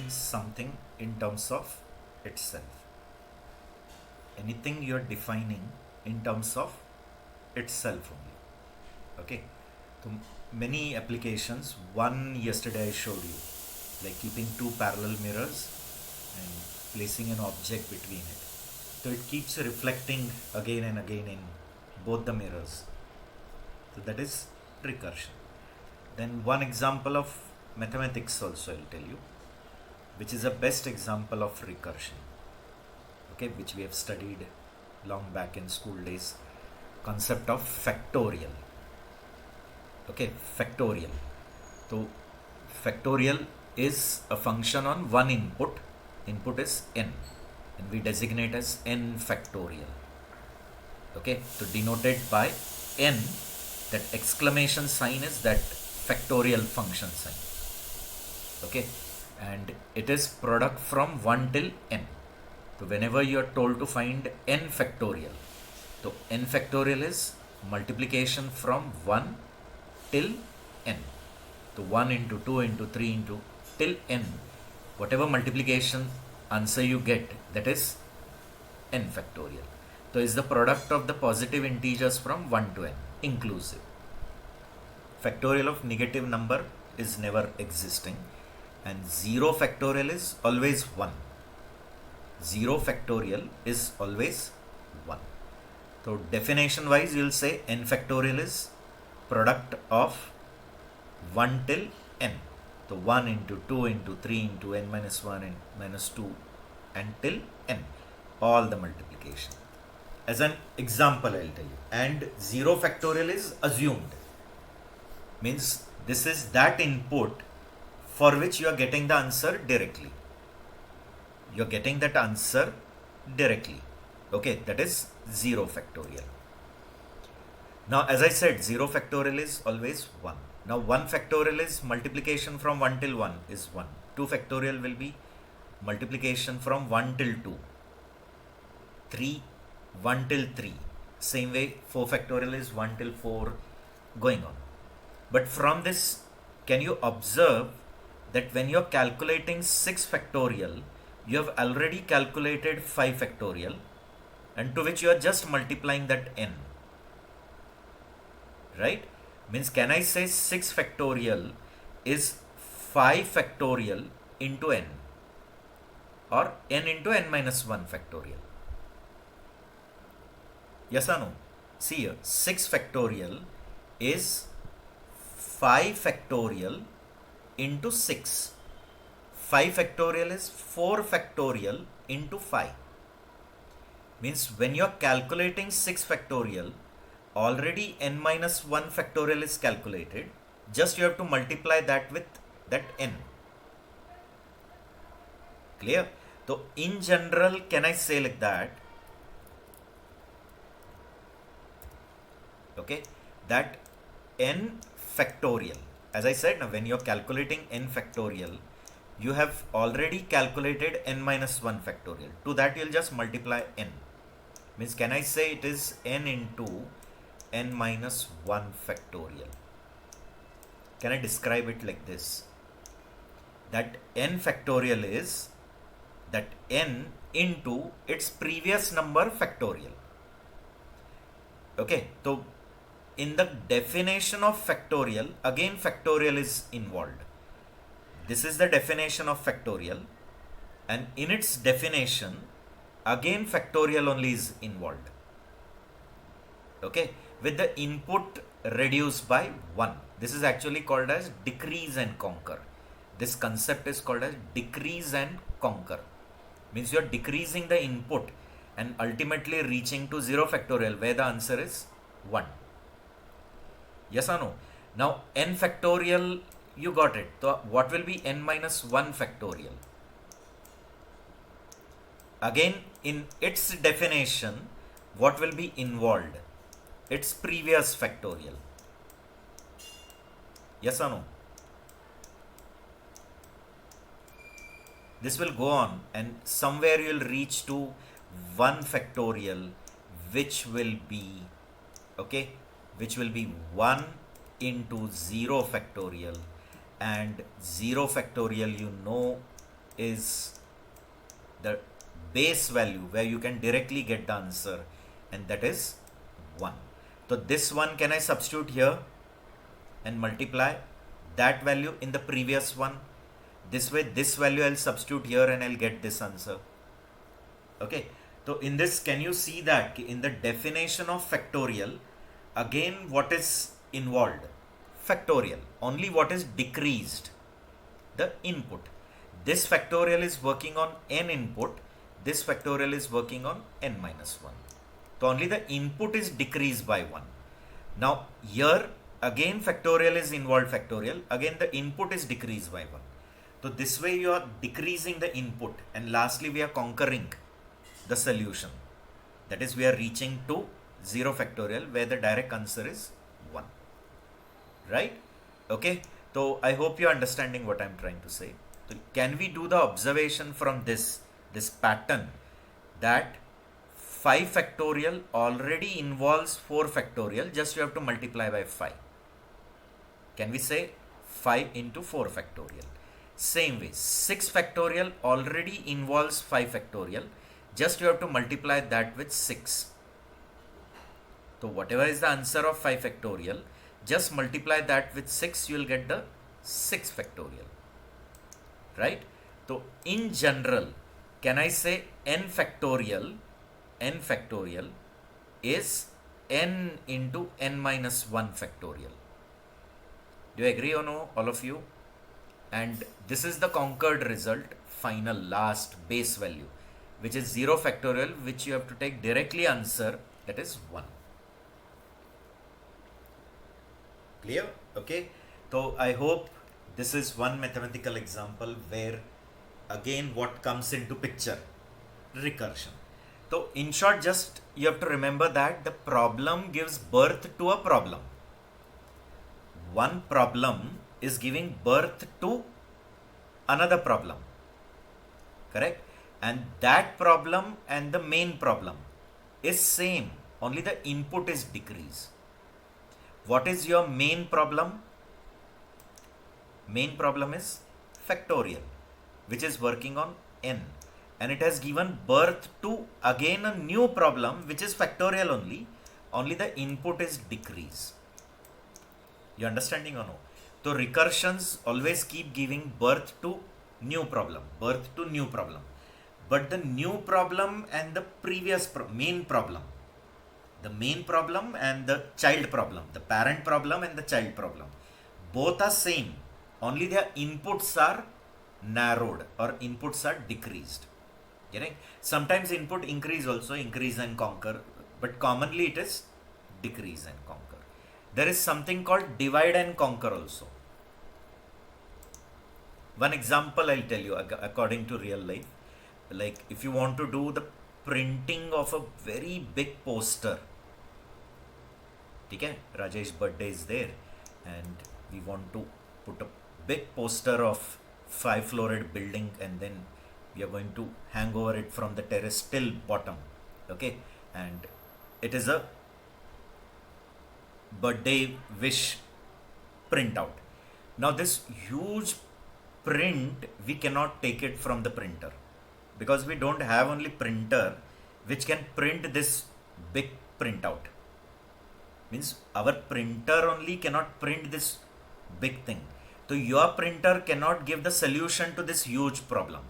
defines something in terms of itself. Anything you're defining in terms of itself only. Okay. So many applications. One yesterday I showed you, like keeping two parallel mirrors and placing an object between it. So it keeps reflecting again and again in both the mirrors. So that is recursion. Then one example of mathematics also I'll tell you, which is the best example of recursion. Okay, which we have studied long back in school days. Concept of factorial. Okay, factorial. So factorial is a function on one input. Input is n, and we designate as n factorial. Okay, so denoted by n, that exclamation sign is that factorial function sign. Okay, and it is product from 1 till n. So whenever you are told to find n factorial, so n factorial is multiplication from 1 till n. So 1 into 2 into 3 into till n. Whatever multiplication answer you get, that is n factorial. So is the product of the positive integers from 1 to n, inclusive. Factorial of negative number is never existing, and 0 factorial is always 1. 0 factorial is always 1. So definition wise you will say n factorial is product of 1 till n. So 1 into 2 into 3 into n minus 1 and minus 2 and till n, all the multiplication. As an example I'll tell you. And 0 factorial is assumed. Means this is that input for which you are getting the answer directly. You are getting that answer directly. Okay, that is 0 factorial. Now as I said, 0 factorial is always 1. Now 1 factorial is multiplication from 1 till 1 is 1. 2 factorial will be multiplication from 1 till 2. 3, 1 till 3. Same way 4 factorial is 1 till 4, going on. But from this, can you observe that when you're calculating 6 factorial, you have already calculated 5 factorial, and to which you are just multiplying that n. Right? Means can I say 6 factorial is 5 factorial into n, or n into n minus 1 factorial? Yes or no? See here, 6 factorial is 5 factorial into 6. 5 factorial is 4 factorial into 5. Means when you are calculating 6 factorial, already n minus 1 factorial is calculated. Just you have to multiply that with that n. Clear? So in general, can I say like that? Okay, that n factorial. As I said, now when you're calculating n factorial, you have already calculated n minus 1 factorial. To that you'll just multiply n. Means can I say it is n into n minus 1 factorial? Can I describe it like this? That n factorial is that n into its previous number factorial. Okay, so in the definition of factorial, again factorial is involved. This is the definition of factorial, and in its definition, again factorial only is involved. Okay, with the input reduced by 1. This is actually called as decrease and conquer. This concept is called as decrease and conquer. Means you are decreasing the input and ultimately reaching to 0 factorial, where the answer is 1. Yes or no? Now n factorial, you got it. So what will be n minus 1 factorial? Again, in its definition, what will be involved? Its previous factorial. Yes or no? This will go on, and somewhere you will reach to 1 factorial, which will be, okay, which will be 1 into 0 factorial, and 0 factorial, you know, is the base value where you can directly get the answer, and that is 1. So this one can I substitute here and multiply that value in the previous one. This way this value I'll substitute here and I'll get this answer. Okay, so in this, can you see that in the definition of factorial, again what is involved? Factorial. Only what is decreased? The input. This factorial is working on n input, this factorial is working on n minus 1. So only the input is decreased by 1. Now here again factorial is involved, factorial, again the input is decreased by 1. So this way you are decreasing the input, and lastly we are conquering the solution. That is, we are reaching to 0 factorial where the direct answer is 1. Right? Okay. So I hope you're understanding what I'm trying to say. So can we do the observation from this pattern that 5 factorial already involves 4 factorial, just you have to multiply by 5. Can we say 5 into 4 factorial? Same way, 6 factorial already involves 5 factorial, just you have to multiply that with 6. So whatever is the answer of 5 factorial, just multiply that with 6, you will get the 6 factorial. Right? So in general, can I say n factorial is n into n minus 1 factorial? Do you agree or no, all of you? And this is the conquered result, final, last, base value, which is 0 factorial, which you have to take directly answer, that is 1. Clear? Okay. So I hope this is one mathematical example where again what comes into picture? Recursion. So in short, just you have to remember that the problem gives birth to a problem. One problem is giving birth to another problem. Correct? And that problem and the main problem is same, only the input is decreased. What is your main problem? Main problem is factorial, which is working on n, and it has given birth to again a new problem which is factorial only the input is decreased. You understanding or no? So recursions always keep giving birth to new problem, but the new problem and the previous main problem, the main problem and the child problem, the parent problem and the child problem, both are same, only their inputs are narrowed or inputs are decreased. Correct? Sometimes input increase also, increase and conquer, but commonly it is decrease and conquer. There is something called divide and conquer also. One example I'll tell you according to real life. Like if you want to do the printing of a very big poster, okay, Rajesh birthday is there and we want to put a big poster of 5-floored building, and then we are going to hang over it from the terrace till bottom. Okay, and it is a birthday wish printout. Now this huge print, we cannot take it from the printer because we don't have only printer which can print this big printout. Means our printer only cannot print this big thing. So your printer cannot give the solution to this huge problem.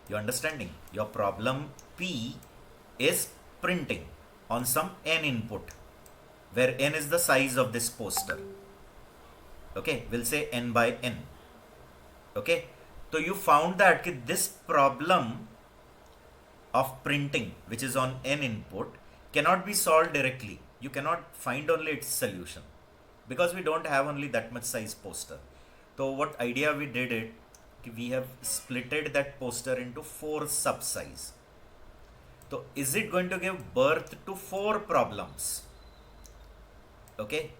You understanding? Your problem P is printing on some n input, where n is the size of this poster. Okay, we'll say n by n. Okay, so you found that this problem of printing, which is on n input, cannot be solved directly. You cannot find only its solution because we don't have only that much size poster. So what idea we did it, we have splitted that poster into 4 sub size. So is it going to give birth to 4 problems? Okay,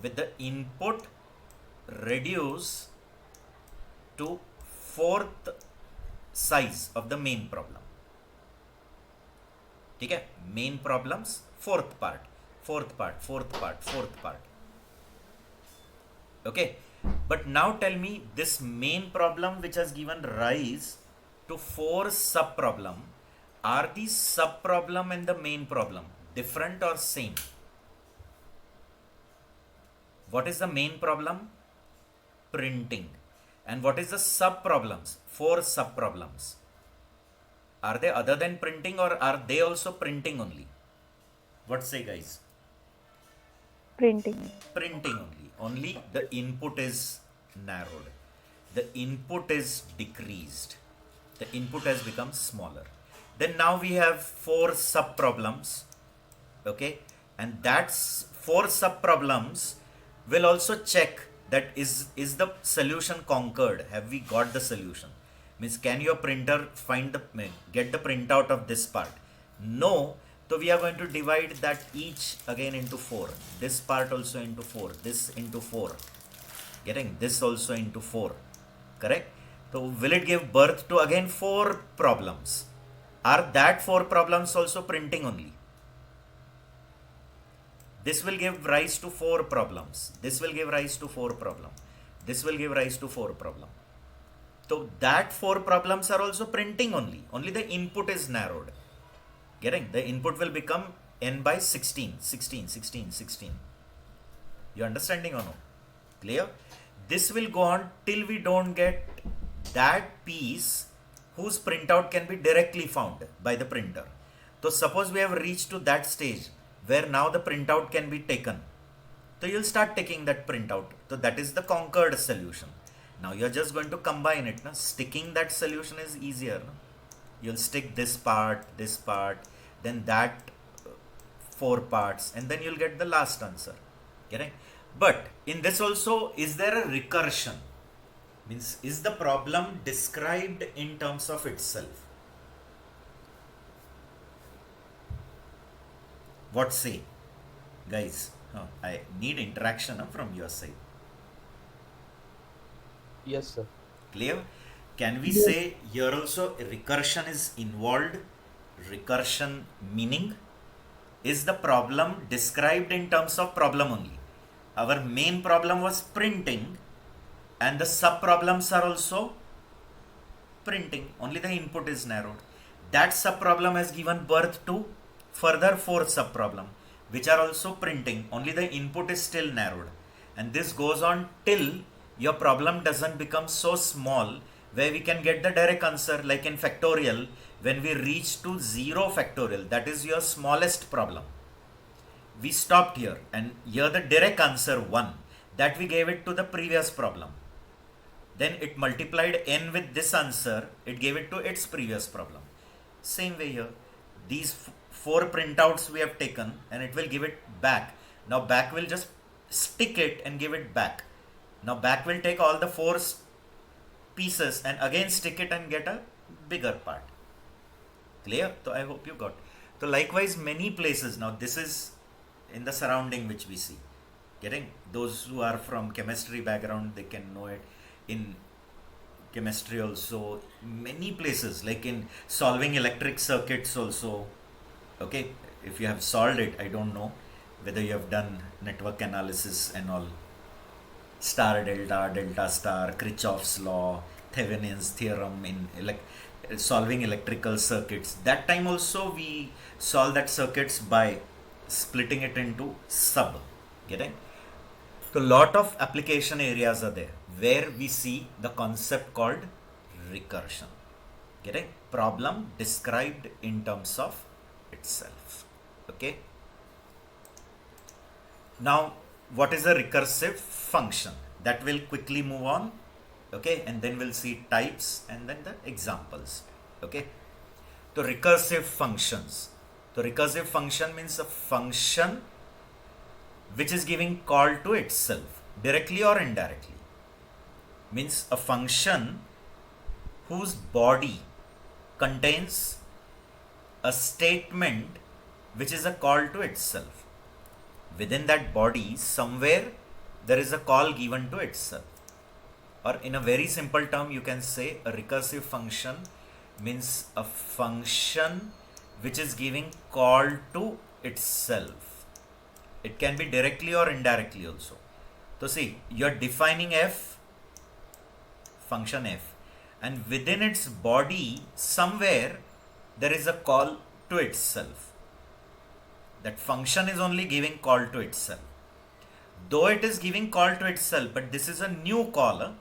with the input reduce to 4th size of the main problem. Okay, main problems 4th part. Okay, But now tell me, this main problem which has given rise to 4 sub problem, are the sub problem and the main problem different or same? What is the main problem? Printing. And what is the sub problems? 4 sub problems. Are they other than printing, or are they also printing only? What say, guys? Printing. Printing only. Only the input is narrowed. The input is decreased. The input has become smaller. Then now we have 4 sub problems. Okay, and that's 4 sub problems will also check that is the solution conquered. Have we got the solution? Means, can your printer get the printout of this part? No. So we are going to divide that each again into 4. This part also into 4. This into 4. Getting this also into 4. Correct? So will it give birth to again 4 problems? Are that 4 problems also printing only? This will give rise to 4 problems. This will give rise to 4 problem. This will give rise to 4 problem. So that 4 problems are also printing only. Only the input is narrowed. Getting? The input will become n by 16, 16, 16, 16. You understanding or no? Clear? This will go on till we don't get that piece whose printout can be directly found by the printer. So suppose we have reached to that stage where now the printout can be taken. So you'll start taking that printout. So that is the conquered solution. Now you're just going to combine it. Sticking that solution is easier. You'll stick this part, then that 4 parts, and then you'll get the last answer. Getting? But in this also, is there a recursion? Means, is the problem described in terms of itself? What say, guys? I need interaction from your side. Yes, sir. Clear? Can we say here also recursion is involved? Recursion meaning, is the problem described in terms of problem only? Our main problem was printing, and the sub problems are also printing. Only the input is narrowed. That sub problem has given birth to further 4 sub problem, which are also printing. Only the input is still narrowed. And this goes on till your problem doesn't become so small where we can get the direct answer, like in factorial, when we reach to 0 factorial, that is your smallest problem. We stopped here, and here the direct answer 1, that we gave it to the previous problem. Then it multiplied n with this answer, it gave it to its previous problem. Same way here, these 4 printouts we have taken, and it will give it back. Now back will just stick it and give it back. Now back will take all the 4 pieces and again stick it and get a bigger part. Clear? So I hope you got. So likewise, many places, now this is in the surrounding which we see. Getting? Those who are from chemistry background, they can know it. In chemistry also, many places, like in solving electric circuits also. Okay, if you have solved it, I don't know whether you have done network analysis and all. Star delta, delta star, Kirchhoff's law, Thevenin's theorem in solving electrical circuits. That time also we solve that circuits by splitting it into sub. Getting? So lot of application areas are there where we see the concept called recursion. Getting? Problem described in terms of itself. Okay. Now, what is a recursive function? That will quickly move on. Okay, and then we'll see types and then the examples. Okay. So recursive functions. So recursive function means a function which is giving call to itself directly or indirectly. Means a function whose body contains a statement which is a call to itself. Within that body, somewhere there is a call given to itself. Or in a very simple term, you can say a recursive function means a function which is giving call to itself. It can be directly or indirectly also. So see, you are defining f function f, and within its body somewhere there is a call to itself. That function is only giving call to itself. Though it is giving call to itself, but this is a new call.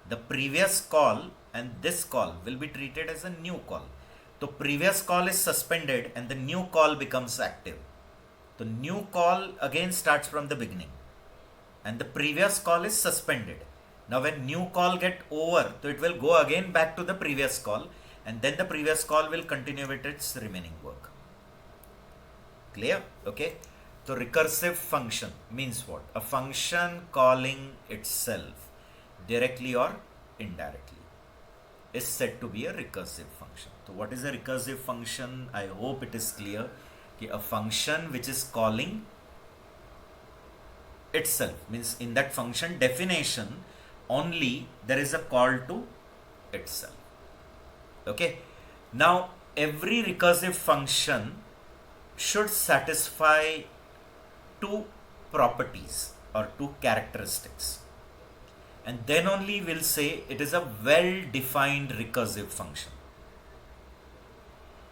The previous call and this call will be treated as a new call. The previous call is suspended and the new call becomes active. The new call again starts from the beginning and the previous call is suspended. Now when new call get over, so it will go again back to the previous call, and then the previous call will continue with its remaining work. Clear? Okay. So recursive function means what? A function calling itself directly or indirectly is said to be a recursive function. So what is a recursive function? I hope it is clear. A function which is calling itself means in that function definition only there is a call to itself. Okay. Now every recursive function should satisfy two properties or two characteristics, and then only we'll say it is a well-defined recursive function.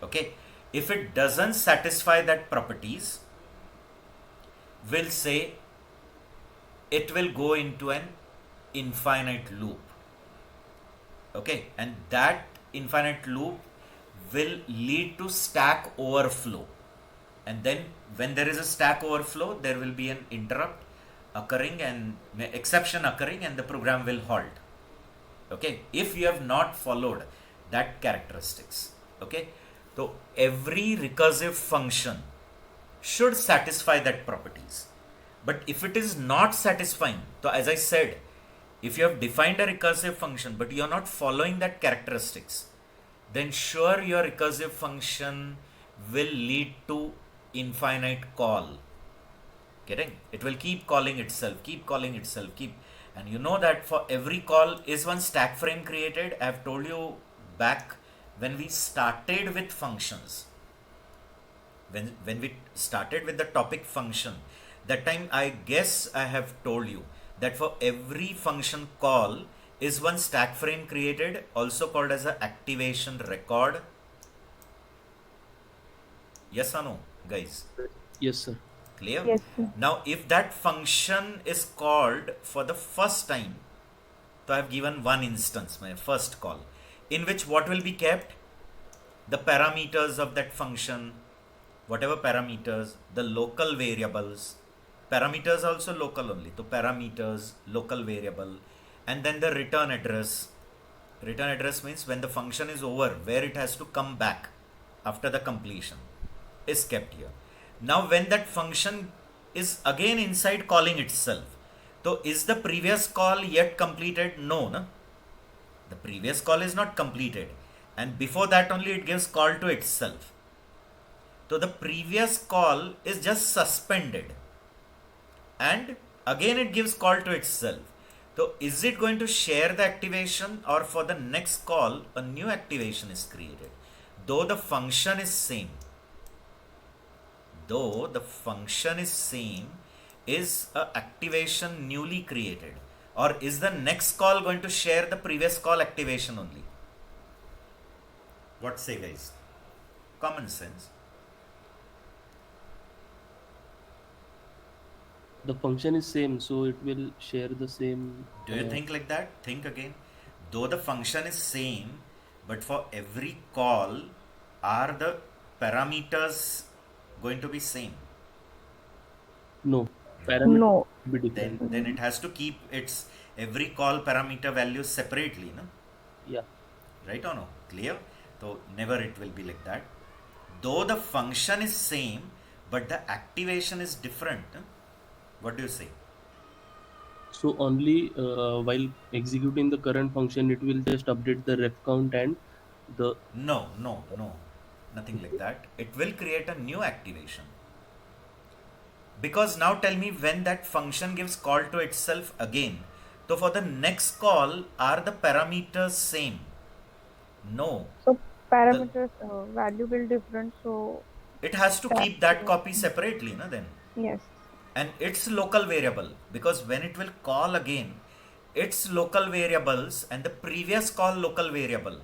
Okay. If it doesn't satisfy that properties, we'll say it will go into an infinite loop. Okay. And that infinite loop will lead to stack overflow. And then when there is a stack overflow, there will be an interrupt occurring and exception occurring, and the program will halt. Okay. If you have not followed that characteristics. Okay. So every recursive function should satisfy that properties. But if it is not satisfying, so as I said, if you have defined a recursive function but you are not following that characteristics, then sure your recursive function will lead to infinite call. Getting? It will keep calling itself, and you know that for every call is one stack frame created. I have told you back when we started with functions, when we started with the topic function, that time I guess I have told you that for every function call is one stack frame created, also called as an activation record. Yes or no, guys? Yes, sir. Clear? Yes, sir. Now if that function is called for the first time, so I have given one instance, my first call, in which what will be kept? The parameters of that function, whatever parameters, the local variables, parameters also local only, so parameters, local variable, and then the return address. Return address means when the function is over, where it has to come back after the completion is kept here. Now when that function is again inside calling itself, so is the previous call yet completed? No, no. The previous call is not completed, and before that only it gives call to itself. So the previous call is just suspended and again it gives call to itself. So is it going to share the activation, or for the next call a new activation is created? Though the function is same, is a activation newly created, or is the next call going to share the previous call activation only? What say, guys? Common sense. The function is same, so it will share the same. Do you think like that? Think again. Though the function is same, but for every call, are the parameters going to be same? No. Parameter No. will be different. Then it has to keep its every call parameter values separately, no? Yeah. Right or no? Clear? So never it will be like that. Though the function is same, but the activation is different. No? What do you say? So only while executing the current function, it will just update the ref count and the. No. Nothing like that. It will create a new activation. Because now tell me, when that function gives call to itself again, so for the next call, are the parameters same? No. So parameters value will different. So It has to keep that copy separately, no? Then. yes. And it's local variable, because when it will call again, its local variables and the previous call local variable.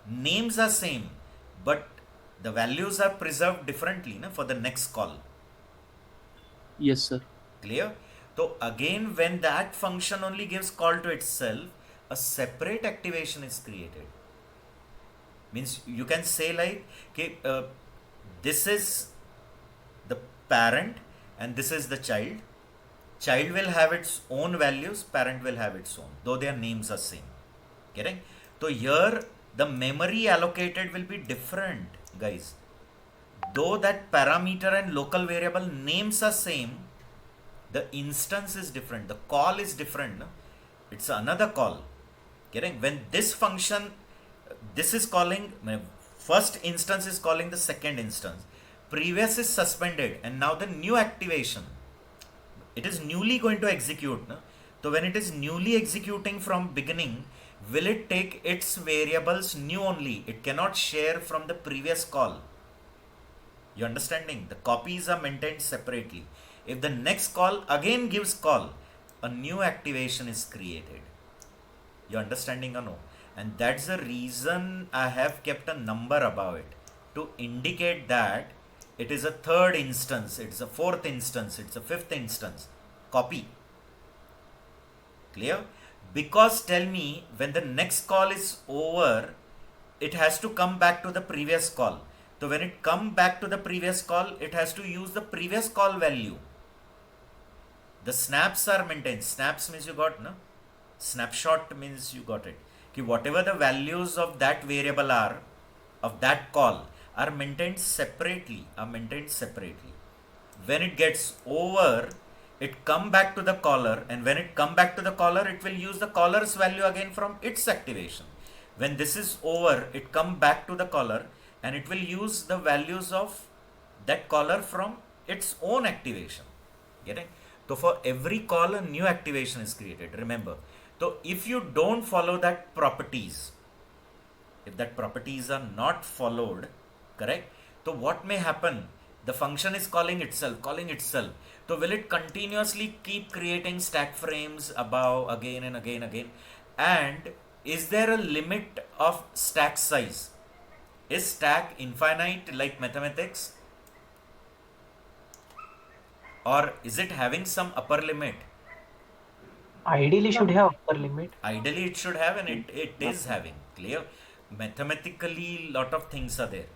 Names are same, but the values are preserved differently na, for the next call. Yes, sir. Clear? So again, when that function only gives call to itself, a separate activation is created. Means you can say like, okay, this is the parent and this is the child. Child will have its own values, parent will have its own, though their names are same. Correct? So here the memory allocated will be different, guys. Though that parameter and local variable names are same, the instance is different, the call is different. No? It's another call. Correct? When this function, this is calling, first instance is calling the second instance. Previous is suspended and now the new activation, it is newly going to execute. No? So when it is newly executing from beginning, will it take its variables new only? It cannot share from the previous call. You understanding? The copies are maintained separately. If the next call again gives call, a new activation is created. You understanding or no? And that's the reason I have kept a number above it to indicate that it is a third instance, it's a fourth instance, it's a fifth instance. Copy. Clear? Because tell me, when the next call is over, it has to come back to the previous call. So when it come back to the previous call, it has to use the previous call value. The snaps are maintained. Snaps means you got, no? Snapshot means you got it. Okay, whatever the values of that variable are, of that call, are maintained separately. When it gets over, it come back to the caller, and when it come back to the caller, it will use the caller's value again from its activation. When this is over, it come back to the caller, and it will use the values of that caller from its own activation. Get it? So for every call, a new activation is created. Remember. So if you don't follow that properties, if that properties are not followed, correct? So what may happen? The function is calling itself. So will it continuously keep creating stack frames above again and again? And is there a limit of stack size? Is stack infinite like mathematics? Or is it having some upper limit? Ideally should have upper limit. Ideally it should have, and it is having. Clear? Mathematically, lot of things are there.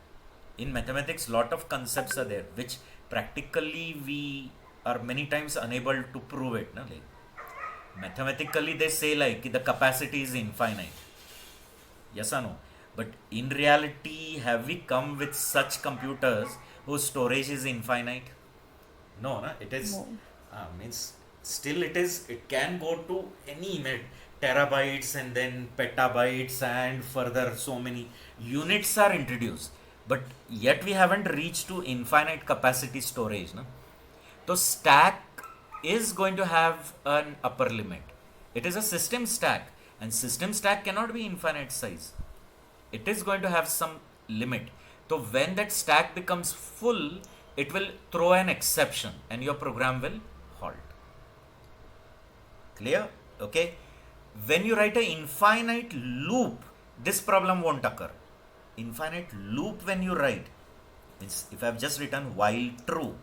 In mathematics, lot of concepts are there, which practically we are many times unable to prove it. No? Like, mathematically, they say like the capacity is infinite. Yes or no? But in reality, have we come with such computers whose storage is infinite? No, no, it is. No. Means still it can go to any terabytes and then petabytes and further so many units are introduced. But yet we haven't reached to infinite capacity storage. No? So stack is going to have an upper limit. It is a system stack, and system stack cannot be infinite size. It is going to have some limit. So when that stack becomes full, it will throw an exception and your program will halt. Clear? Okay. When you write an infinite loop, this problem won't occur. Infinite loop when you write, means if I have just written while true,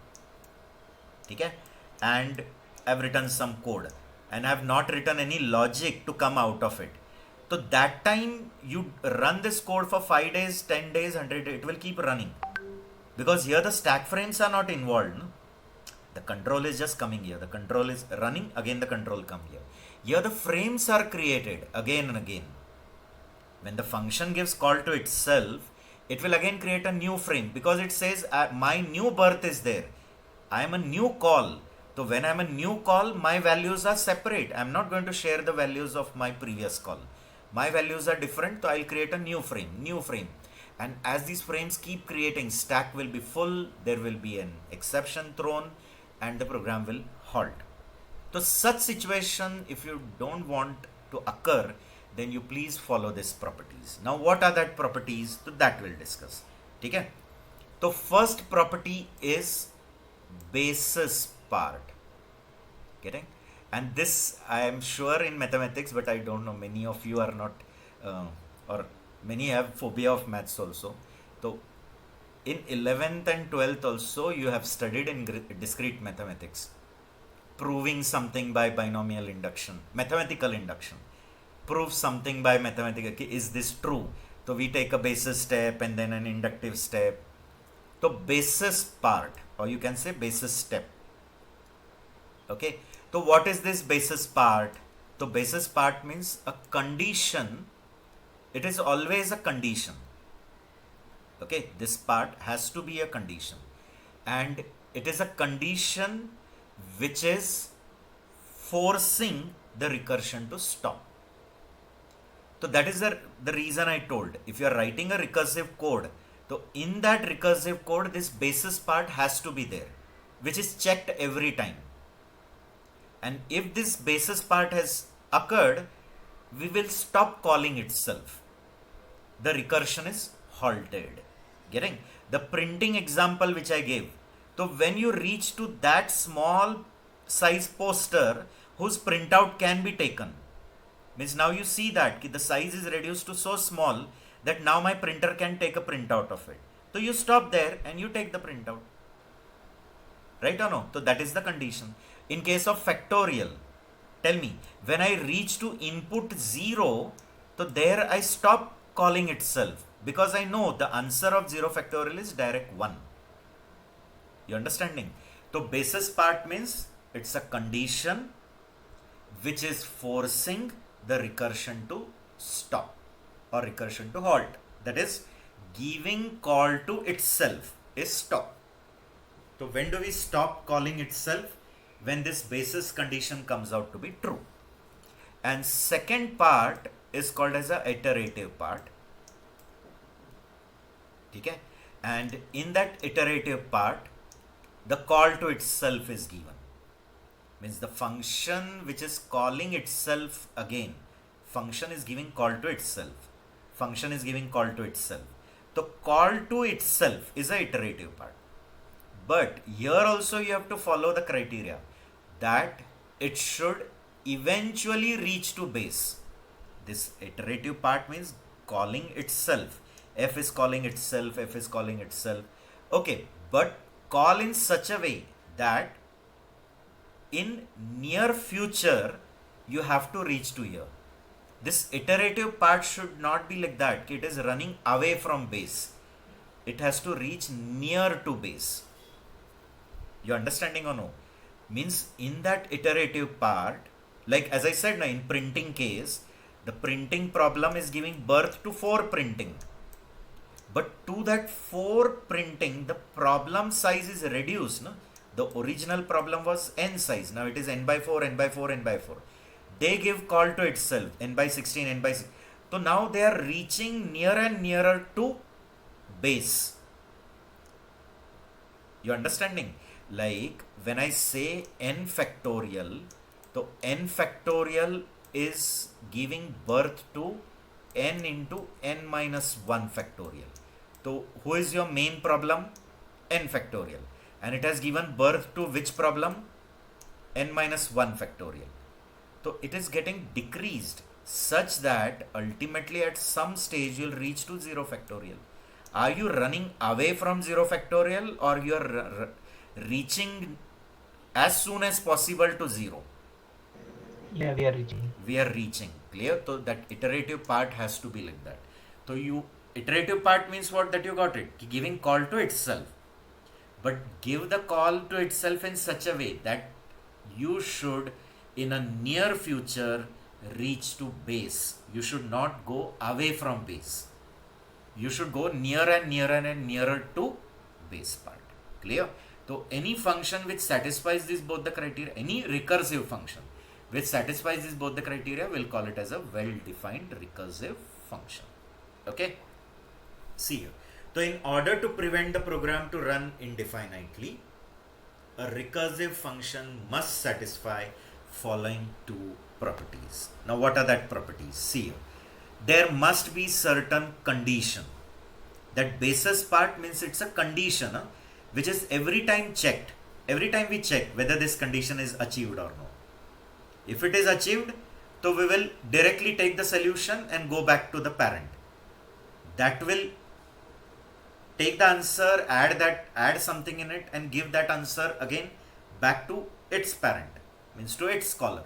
okay, and I have written some code and I have not written any logic to come out of it. So that time you run this code for 5 days, 10 days, 100 days, it will keep running. Because here the stack frames are not involved. No? The control is just coming here. The control is running, again the control come here. Here the frames are created again and again. When the function gives call to itself, it will again create a new frame because it says my new birth is there. I am a new call. So when I am a new call, my values are separate. I am not going to share the values of my previous call. My values are different, so I will create a new frame. And as these frames keep creating, stack will be full, there will be an exception thrown, and the program will halt. So such situation, if you don't want to occur, then you please follow these properties. Now what are that properties? So that we'll discuss. Okay? So first property is basis part. Getting? And this I am sure in mathematics, but I don't know, many of you are not or many have phobia of maths also. So in 11th and 12th also you have studied in discrete mathematics, proving something by binomial induction, mathematical induction. Prove something by mathematical, okay, is this true? So we take a basis step and then an inductive step. So basis part, or you can say basis step. Okay, so what is this basis part? So basis part means a condition. It is always a condition. Okay, this part has to be a condition, and it is a condition which is forcing the recursion to stop. So that is the reason I told, if you are writing a recursive code, so in that recursive code this basis part has to be there, which is checked every time. And if this basis part has occurred, we will stop calling itself. The recursion is halted. Getting? The printing example which I gave. So when you reach to that small size poster whose printout can be taken, means now you see that the size is reduced to so small that now my printer can take a printout of it. So you stop there and you take the printout. Right or no? So that is the condition. In case of factorial, tell me, when I reach to input 0, so there I stop calling itself, because I know the answer of 0 factorial is direct 1. You understanding? So basis part means it's a condition which is forcing the recursion to stop or recursion to halt. That is, giving call to itself is stop. So when do we stop calling itself? When this basis condition comes out to be true. And second part is called as a iterative part. Okay? And in that iterative part, the call to itself is given. Means the function which is calling itself again. Function is giving call to itself. Function is giving call to itself. The call to itself is a iterative part. But here also you have to follow the criteria that it should eventually reach to base. This iterative part means calling itself. F is calling itself, F is calling itself. Okay, but call in such a way that in near future you have to reach to here. This iterative part should not be like that. It is running away from base. It has to reach near to base. You understanding or no? Means in that iterative part, like as I said now, in printing case, the printing problem is giving birth to 4 printing. But to that 4 printing, the problem size is reduced. No? The original problem was n size. Now it is n by 4, n by 4, n by 4. They give call to itself, n by 16, n by 6. So now they are reaching nearer and nearer to base. You understanding? Like when I say n factorial, so n factorial is giving birth to n into n minus 1 factorial. So who is your main problem? N factorial. And it has given birth to which problem? N minus 1 factorial. So it is getting decreased such that ultimately at some stage you will reach to 0 factorial. Are you running away from 0 factorial, or you are reaching as soon as possible to 0? Yeah, we are reaching. We are reaching. Clear? So that iterative part has to be like that. So iterative part means what? That you got it. Giving call to itself. But give the call to itself in such a way that you should in a near future reach to base. You should not go away from base. You should go nearer and nearer and nearer to base part. Clear? So any function which satisfies these both the criteria, any recursive function which satisfies these both the criteria, we'll call it as a well-defined recursive function. Okay? See here. So in order to prevent the program to run indefinitely, a recursive function must satisfy following 2 properties. Now what are that properties? See here. There must be certain condition. That basis part means it's a condition, which is every time checked. Every time we check whether this condition is achieved or no. If it is achieved, so we will directly take the solution and go back to the parent. That will take the answer, add something in it, and give that answer again back to its parent, means to its caller.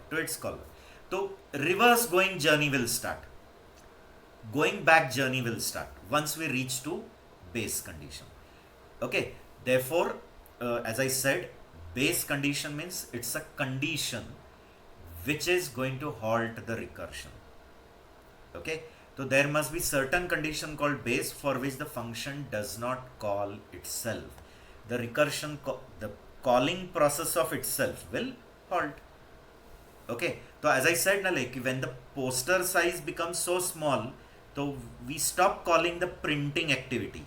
So reverse going journey will start. Going back journey will start once we reach to base condition. Okay, therefore, as I said, base condition means it's a condition which is going to halt the recursion. Okay, so there must be certain condition called base for which the function does not call itself. The recursion, the calling process of itself will halt. Okay, so as I said, na, like when the poster size becomes so small, so we stop calling the printing activity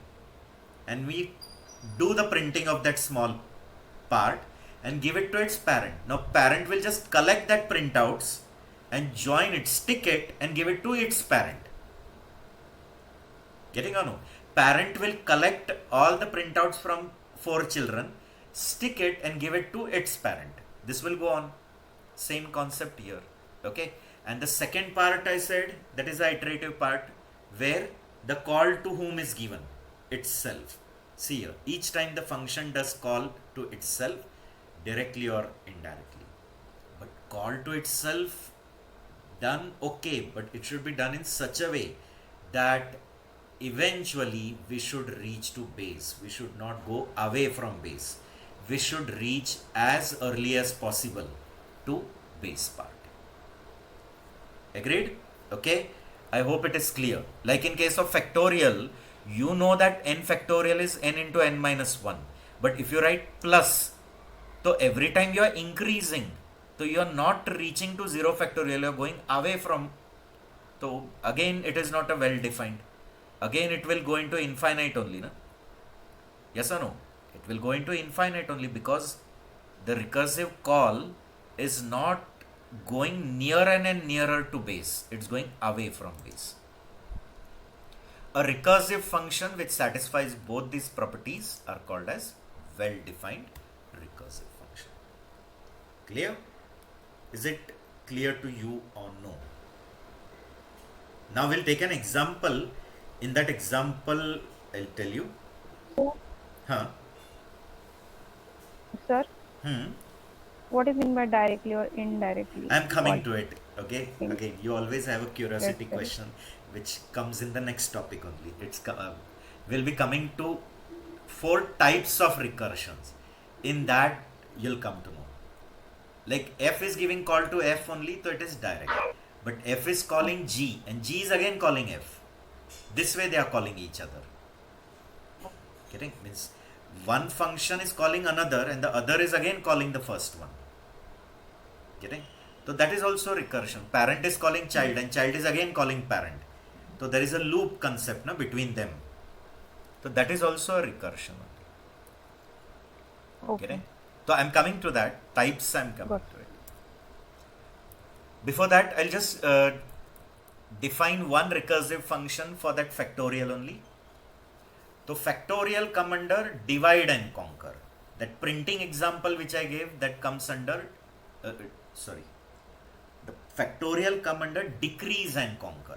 and we do the printing of that small part and give it to its parent. Now parent will just collect that printouts and join it, stick it and give it to its parent. Getting or no? Parent will collect all the printouts from 4 children, stick it and give it to its parent. This will go on. Same concept here. Okay. And the second part I said, that is the iterative part where the call to whom is given itself. See here, each time the function does call to itself directly or indirectly. But call to itself done okay, but it should be done in such a way that eventually we should reach to base. We should not go away from base. We should reach as early as possible to base part. Agreed? Okay. I hope it is clear. Like in case of factorial, you know that n factorial is n into n minus 1. But if you write plus, so every time you are increasing, so you are not reaching to 0 factorial, you are going away from. So again, it is not a well defined. Again, it will go into infinite only. Na? Yes or no? It will go into infinite only because the recursive call is not going nearer and nearer to base. It's going away from base. A recursive function which satisfies both these properties are called as well-defined recursive function. Clear? Is it clear to you or no? Now we'll take an example. In that example, I'll tell you. Huh? Sir, Hmm. what do you mean by directly or indirectly? I'm coming What? to it. Okay. Okay. Again, you always have a curiosity Yes, sir. question, which comes in the next topic only. We'll be coming to 4 types of recursions. In that, you'll come to know. Like f is giving call to f only, so it is direct. But f is calling g, and g is again calling f. This way they are calling each other. Getting? Means one function is calling another, and the other is again calling the first one. Getting? So that is also recursion. Parent is calling child, and child is again calling parent. So there is a loop concept between them. So that is also a recursion. Okay. Getting? So I'm coming to that. Types I'm coming Got to it. Before that, I'll just define one recursive function for that factorial only. So factorial come under divide and conquer. That printing example which I gave, that comes under, the factorial come under decrease and conquer.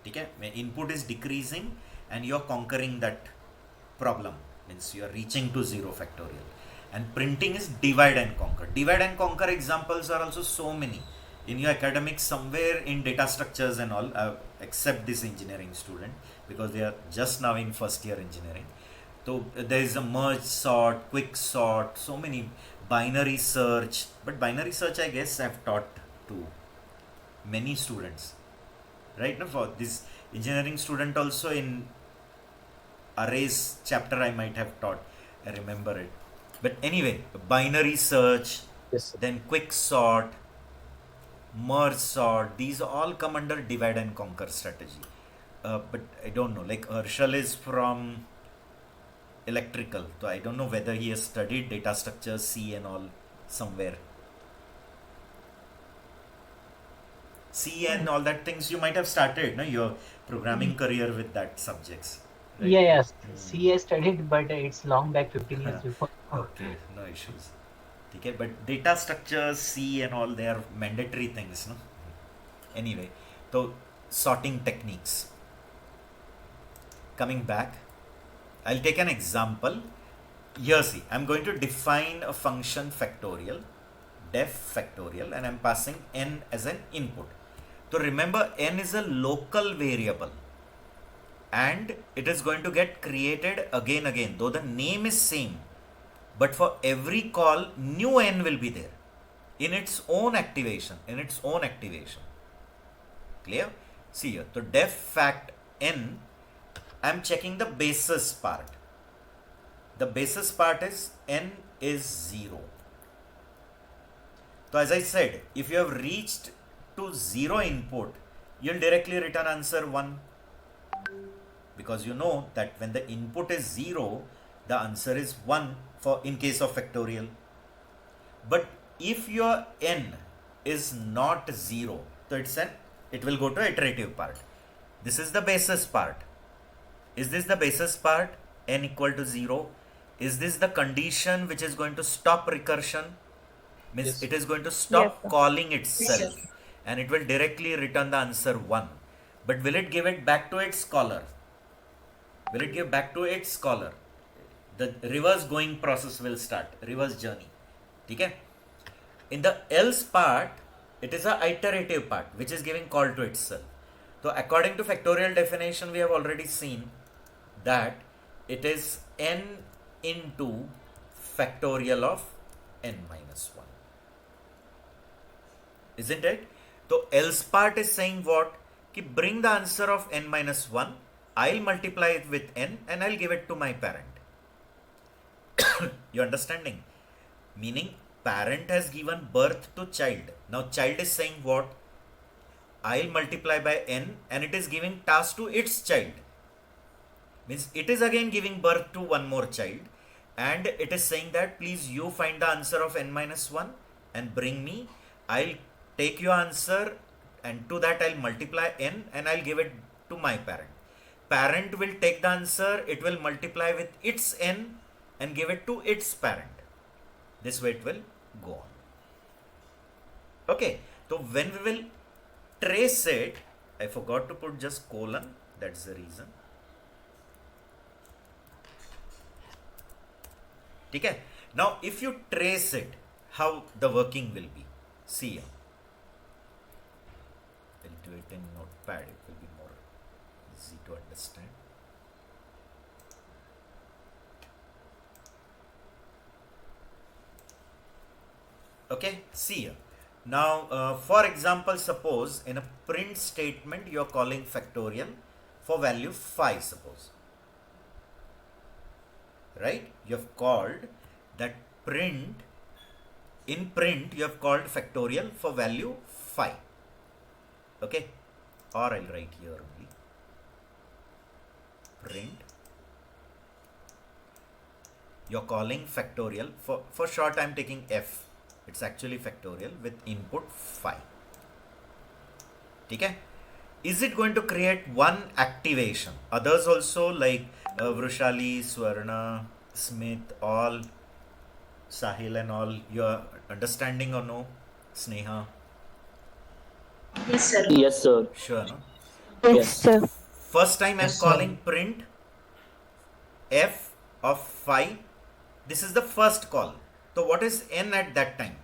Okay? When input is decreasing and you are conquering that problem, means you are reaching to 0 factorial. And printing is divide and conquer. Divide and conquer examples are also so many. In your academics, somewhere in data structures and all, except this engineering student, because they are just now in first year engineering. So there is a merge sort, quick sort, so many, binary search. But binary search, I guess, I've taught to many students. Right now, for this engineering student also in arrays chapter, I might have taught. I remember it. But anyway, binary search, Yes, sir. then quick sort, merge sort, these all come under divide and conquer strategy. But I don't know, like Herschel is from electrical, so I don't know whether he has studied data structures, C and all somewhere. C and all that things you might have started, no, your programming career with that subjects. Right? Yes. C I studied, but it's long back, 15 years before. Okay, no issues. Okay, but data structures, C and all, they are mandatory things, no? Anyway, so sorting techniques. Coming back, I'll take an example. Here, see, I'm going to define a function factorial, def factorial, and I'm passing n as an input. So remember, n is a local variable and it is going to get created again, though the name is same. But for every call, new n will be there in its own activation, Clear? See here, so def fact n, I'm checking the basis part. The basis part is n is 0. So as I said, if you have reached to 0 input, you'll directly return answer 1. Because you know that when the input is 0, the answer is 1 for in case of factorial. But if your n is not 0, so it will go to iterative part. This is the basis part. Is this the basis part? N equal to 0. Is this the condition which is going to stop recursion? Means Yes. it is going to stop Yes, sir. calling itself and it will directly return the answer 1. But will it give it back to its caller? Will it give back to its caller? The reverse going process will start, reverse journey. Okay? In the else part, it is a iterative part which is giving call to itself. So according to factorial definition, we have already seen that it is n into factorial of n minus 1. Isn't it? So else part is saying what? Ki bring the answer of n minus 1, I'll multiply it with n and I'll give it to my parent. You understanding? Meaning parent has given birth to child. Now child is saying what? I'll multiply by n and it is giving task to its child. Means it is again giving birth to one more child and it is saying that please you find the answer of n minus 1 and bring me. I'll take your answer and to that I'll multiply n and I'll give it to my parent. Parent will take the answer, it will multiply with its n and give it to its parent. This way it will go on. Okay, so when we will trace it, I forgot to put just colon, that's the reason. Okay, now if you trace it, how the working will be. See here. I'll do it in Notepad, it will be more easy to understand. Okay, see here. Now, for example, suppose in a print statement you are calling factorial for value 5, suppose. Right? You have called that print, in print you have called factorial for value 5. Okay? Or I'll write here only. Print. You're calling factorial, for short I'm taking F. It's actually factorial with input 5. Okay? Is it going to create one activation? Others also like Vrushali, Swarna, Smith, all, Sahil and all, you're understanding or no? Sneha? Yes, sir. Yes, sir. Sure, no? Yes, sir. First time I'm Yes, sir. calling print F of 5. This is the first call. So what is n at that time?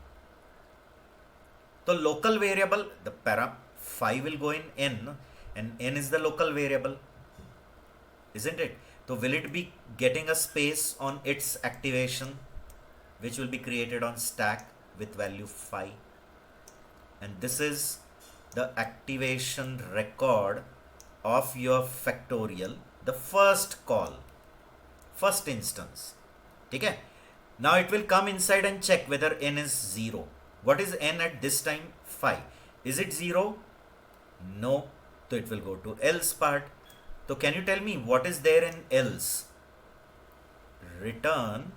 So local variable, the 5 will go in n and n is the local variable. Isn't it? So will it be getting a space on its activation which will be created on stack with value 5? And this is the activation record of your factorial, the first call, first instance. Okay? Now it will come inside and check whether n is 0. What is n at this time? 5. Is it 0? No. So it will go to else part. So can you tell me what is there in else? Return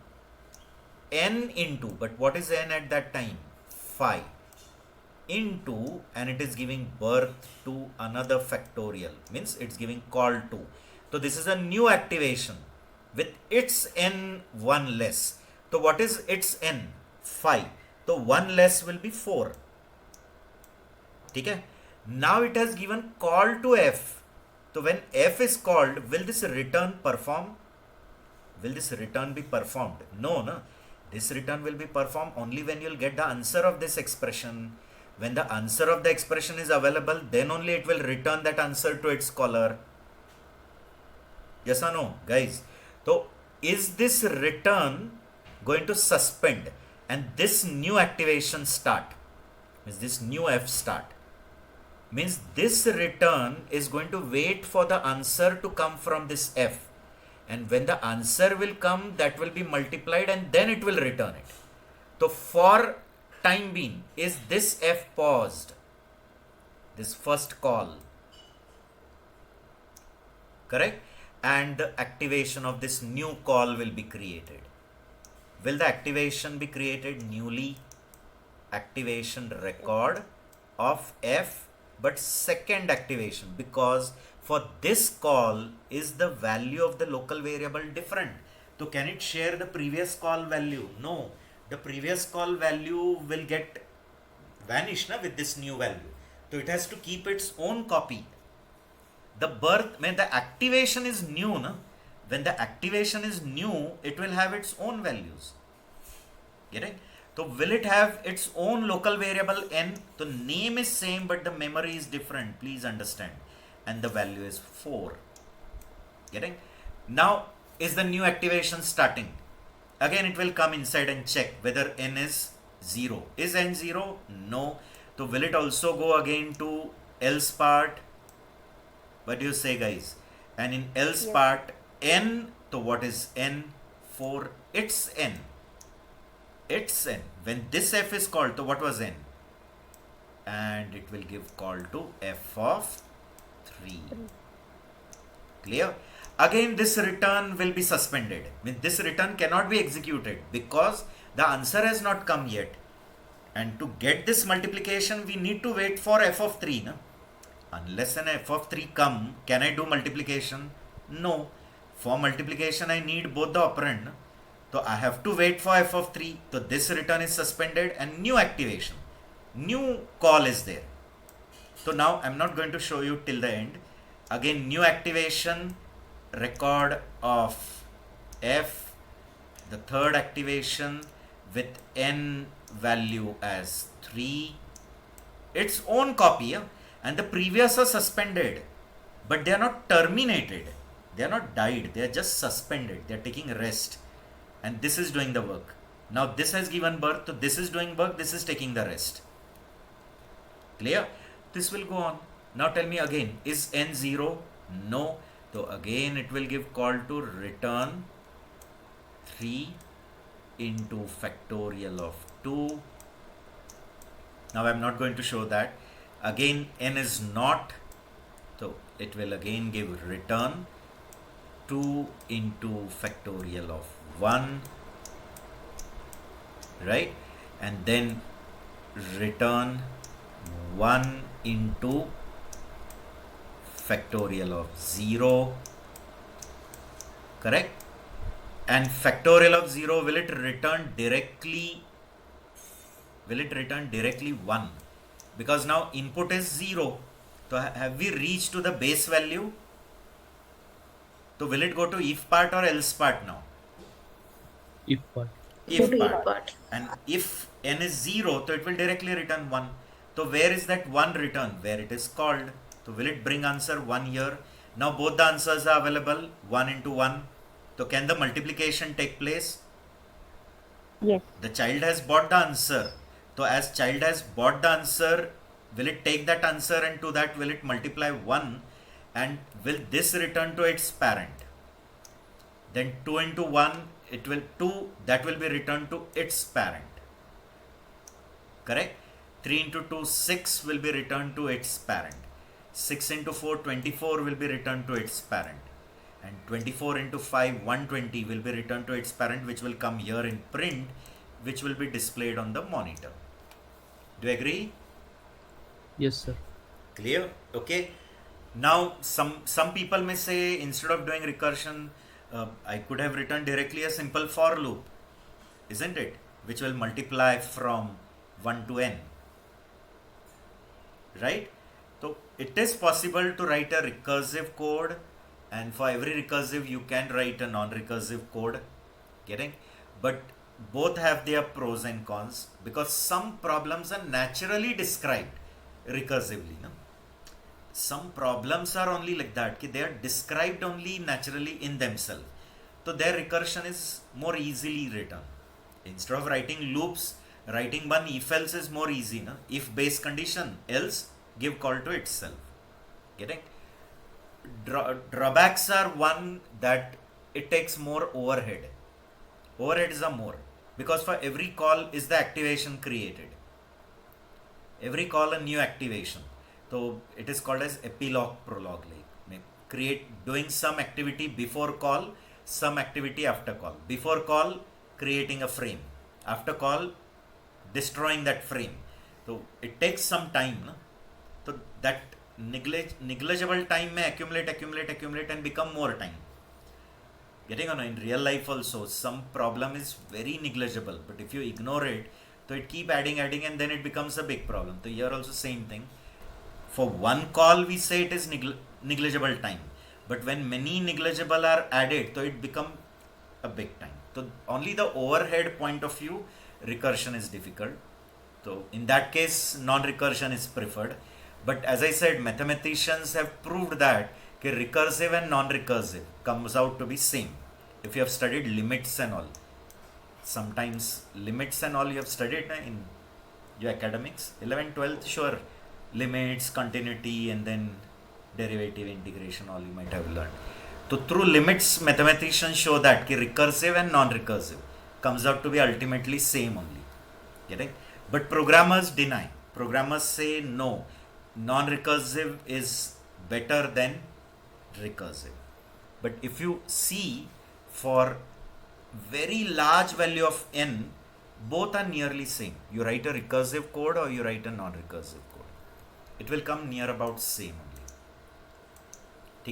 n into, but what is n at that time? 5 into, and it is giving birth to another factorial, means it's giving call to. So this is a new activation with its n 1 less. So what is its n? 5, so 1 less will be 4. Okay? Now it has given call to f. So when f is called, will this return perform? Will this return be performed? No, no. This return will be performed only when you'll get the answer of this expression. When the answer of the expression is available, then only it will return that answer to its caller. Yes or no, guys? So is this return going to suspend and this new activation start? Is this new f start? Means this return is going to wait for the answer to come from this f. And when the answer will come, that will be multiplied and then it will return it. So for time being, is this f paused? This first call. Correct? And the activation of this new call will be created. Will the activation be created newly? Activation record of f, but second activation, because for this call is the value of the local variable different. So can it share the previous call value? No. The previous call value will get vanished with this new value. So it has to keep its own copy. The birth, when the activation is new, when the activation is new, it will have its own values. Getting? So will it have its own local variable n? The name is same but the memory is different. Please understand. And the value is 4. Getting? Now is the new activation starting? Again it will come inside and check whether n is 0. Is n 0? No. So will it also go again to else part? What do you say, guys? And in else Yes. part n, so what is n? 4. It's n. It's n. When this f is called, so what was n? And it will give call to f of 3. Clear? Again this return will be suspended. This return cannot be executed because the answer has not come yet. And to get this multiplication, we need to wait for f of 3. No? Unless an f of 3 come, can I do multiplication? No. For multiplication, I need both the operand. No? So I have to wait for f of 3. So this return is suspended and new activation. New call is there. So now I'm not going to show you till the end. Again, new activation, record of f, the third activation with n value as 3. Its own copy, and the previous are suspended, but they are not terminated. They are not died. They are just suspended. They are taking rest. And this is doing the work. Now this has given birth to this is doing work. This is taking the rest. Clear? This will go on. Now tell me again, is n 0? No. So again it will give call to return 3 into factorial of 2. Now I'm not going to show that. Again n is not. So it will again give return 2 into factorial of 1. Right? And then return 1 into factorial of 0. Correct? And factorial of 0, will it return directly? Will it return directly 1? Because now input is 0. So have we reached to the base value? So will it go to if part or else part now? If part. If part. And if n is 0, so it will directly return 1. So where is that 1 return? Where it is called. So will it bring answer 1 here? Now both the answers are available, 1 into 1. So can the multiplication take place? Yes. The child has bought the answer. So as child has bought the answer, will it take that answer and to that will it multiply 1? And will this return to its parent? Then 2 into 1, it will 2, that will be returned to its parent. Correct? 3 into 2, 6 will be returned to its parent. 6 into 4, 24 will be returned to its parent. And 24 into 5, 120 will be returned to its parent, which will come here in print, which will be displayed on the monitor. Do you agree? Yes, sir. Clear? Okay. Now some people may say instead of doing recursion, I could have written directly a simple for loop, isn't it? which will multiply from 1 to n, right? So it is possible to write a recursive code, and for every recursive you can write a non-recursive code, getting? But both have their pros and cons, because some problems are naturally described recursively, no? Some problems are only like that, they are described only naturally in themselves, so their recursion is more easily written. Instead of writing loops, writing one if else is more easy, no? If base condition, else give call to itself, getting? Drawbacks are one that it takes more overhead. Overheads are more, because for every call is the activation created. Every call a new activation. So it is called as epilogue prologue, like doing some activity before call, some activity after call. Before call, creating a frame. After call, destroying that frame. So it takes some time, no? So that negligible time may accumulate and become more time. Getting on, in real life also, some problem is very negligible, but if you ignore it, so it keep adding and then it becomes a big problem. So here also same thing. For one call we say it is negligible time, but when many negligible are added, so it become a big time. So only the overhead point of view, recursion is difficult. So in that case, non-recursion is preferred. But as I said, mathematicians have proved that recursive and non-recursive comes out to be same. If you have studied limits and all, sometimes limits and all you have studied in your academics, 11th, 12th, sure, limits, continuity, and then derivative, integration, all you might have learned. So through limits, mathematicians show that recursive and non-recursive comes out to be ultimately same only. Getting? But programmers deny. Programmers say no, non-recursive is better than recursive. But if you see, for very large value of n, both are nearly same. You write a recursive code or you write a non-recursive code, it will come near about same only.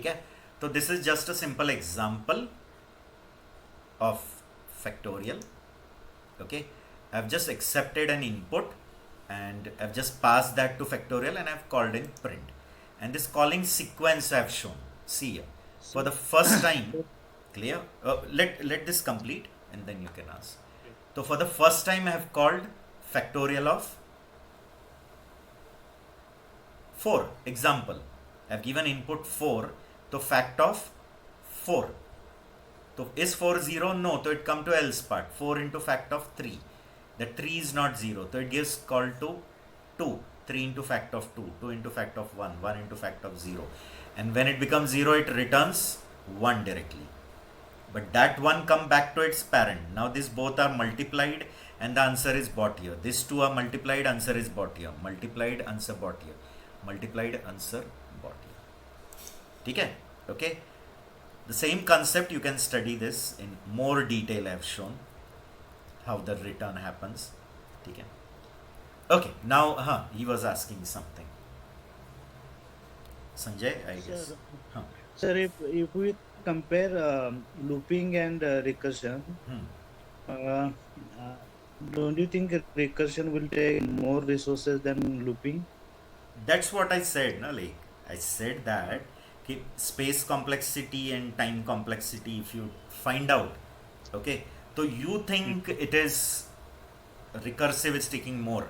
Okay? So this is just a simple example of factorial. Okay, I've just accepted an input and I've just passed that to factorial and I've called in print, and this calling sequence I've shown. See here, for the first time, clear? Let this complete and then you can ask. So for the first time I have called factorial of 4. Example, I have given input 4, so fact of 4. So is 4 0? No, so it come to else part. 4 into fact of 3. That 3 is not 0, so it gives call to 2. 3 into fact of 2, 2 into fact of 1, 1 into fact of 0. And when it becomes 0, it returns 1 directly. But that 1 come back to its parent. Now these both are multiplied and the answer is brought here. These two are multiplied, answer is brought here. Multiplied, answer brought here. Multiplied, answer brought here. Okay? Okay? The same concept, you can study this in more detail. I have shown how the return happens. Okay? Okay, now he was asking something. Sanjay, I guess. Sir, if we compare looping and recursion, don't you think recursion will take more resources than looping? That's what I said, no? Like I said that space complexity and time complexity, if you find out, okay, so you think it is recursive is taking more,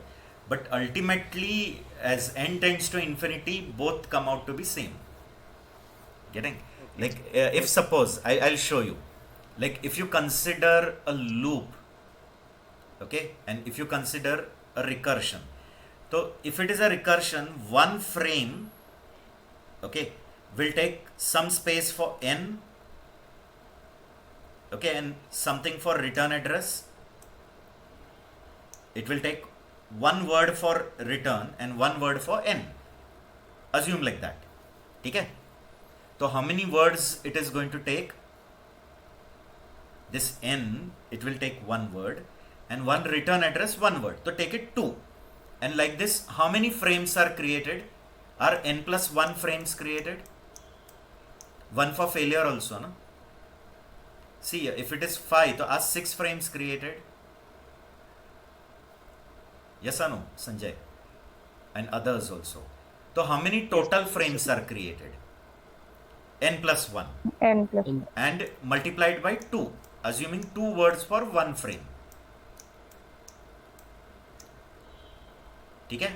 but ultimately as n tends to infinity, both come out to be same. Getting? Like if suppose I'll show you, like if you consider a loop, okay, and if you consider a recursion, so if it is a recursion, one frame, okay, will take some space for n, okay, and something for return address. It will take one word for return and one word for n. Assume like that. Okay? So how many words it is going to take? This n, it will take one word, and one return address, one word. So take it 2. And like this, how many frames are created? Are n plus 1 frames created? 1 for failure also, no? See, if it is 5, so are 6 frames created? Yes or no, Sanjay? And others also. So how many total frames are created? N plus 1. N plus And And multiplied by 2, assuming 2 words for 1 frame. ठीक है?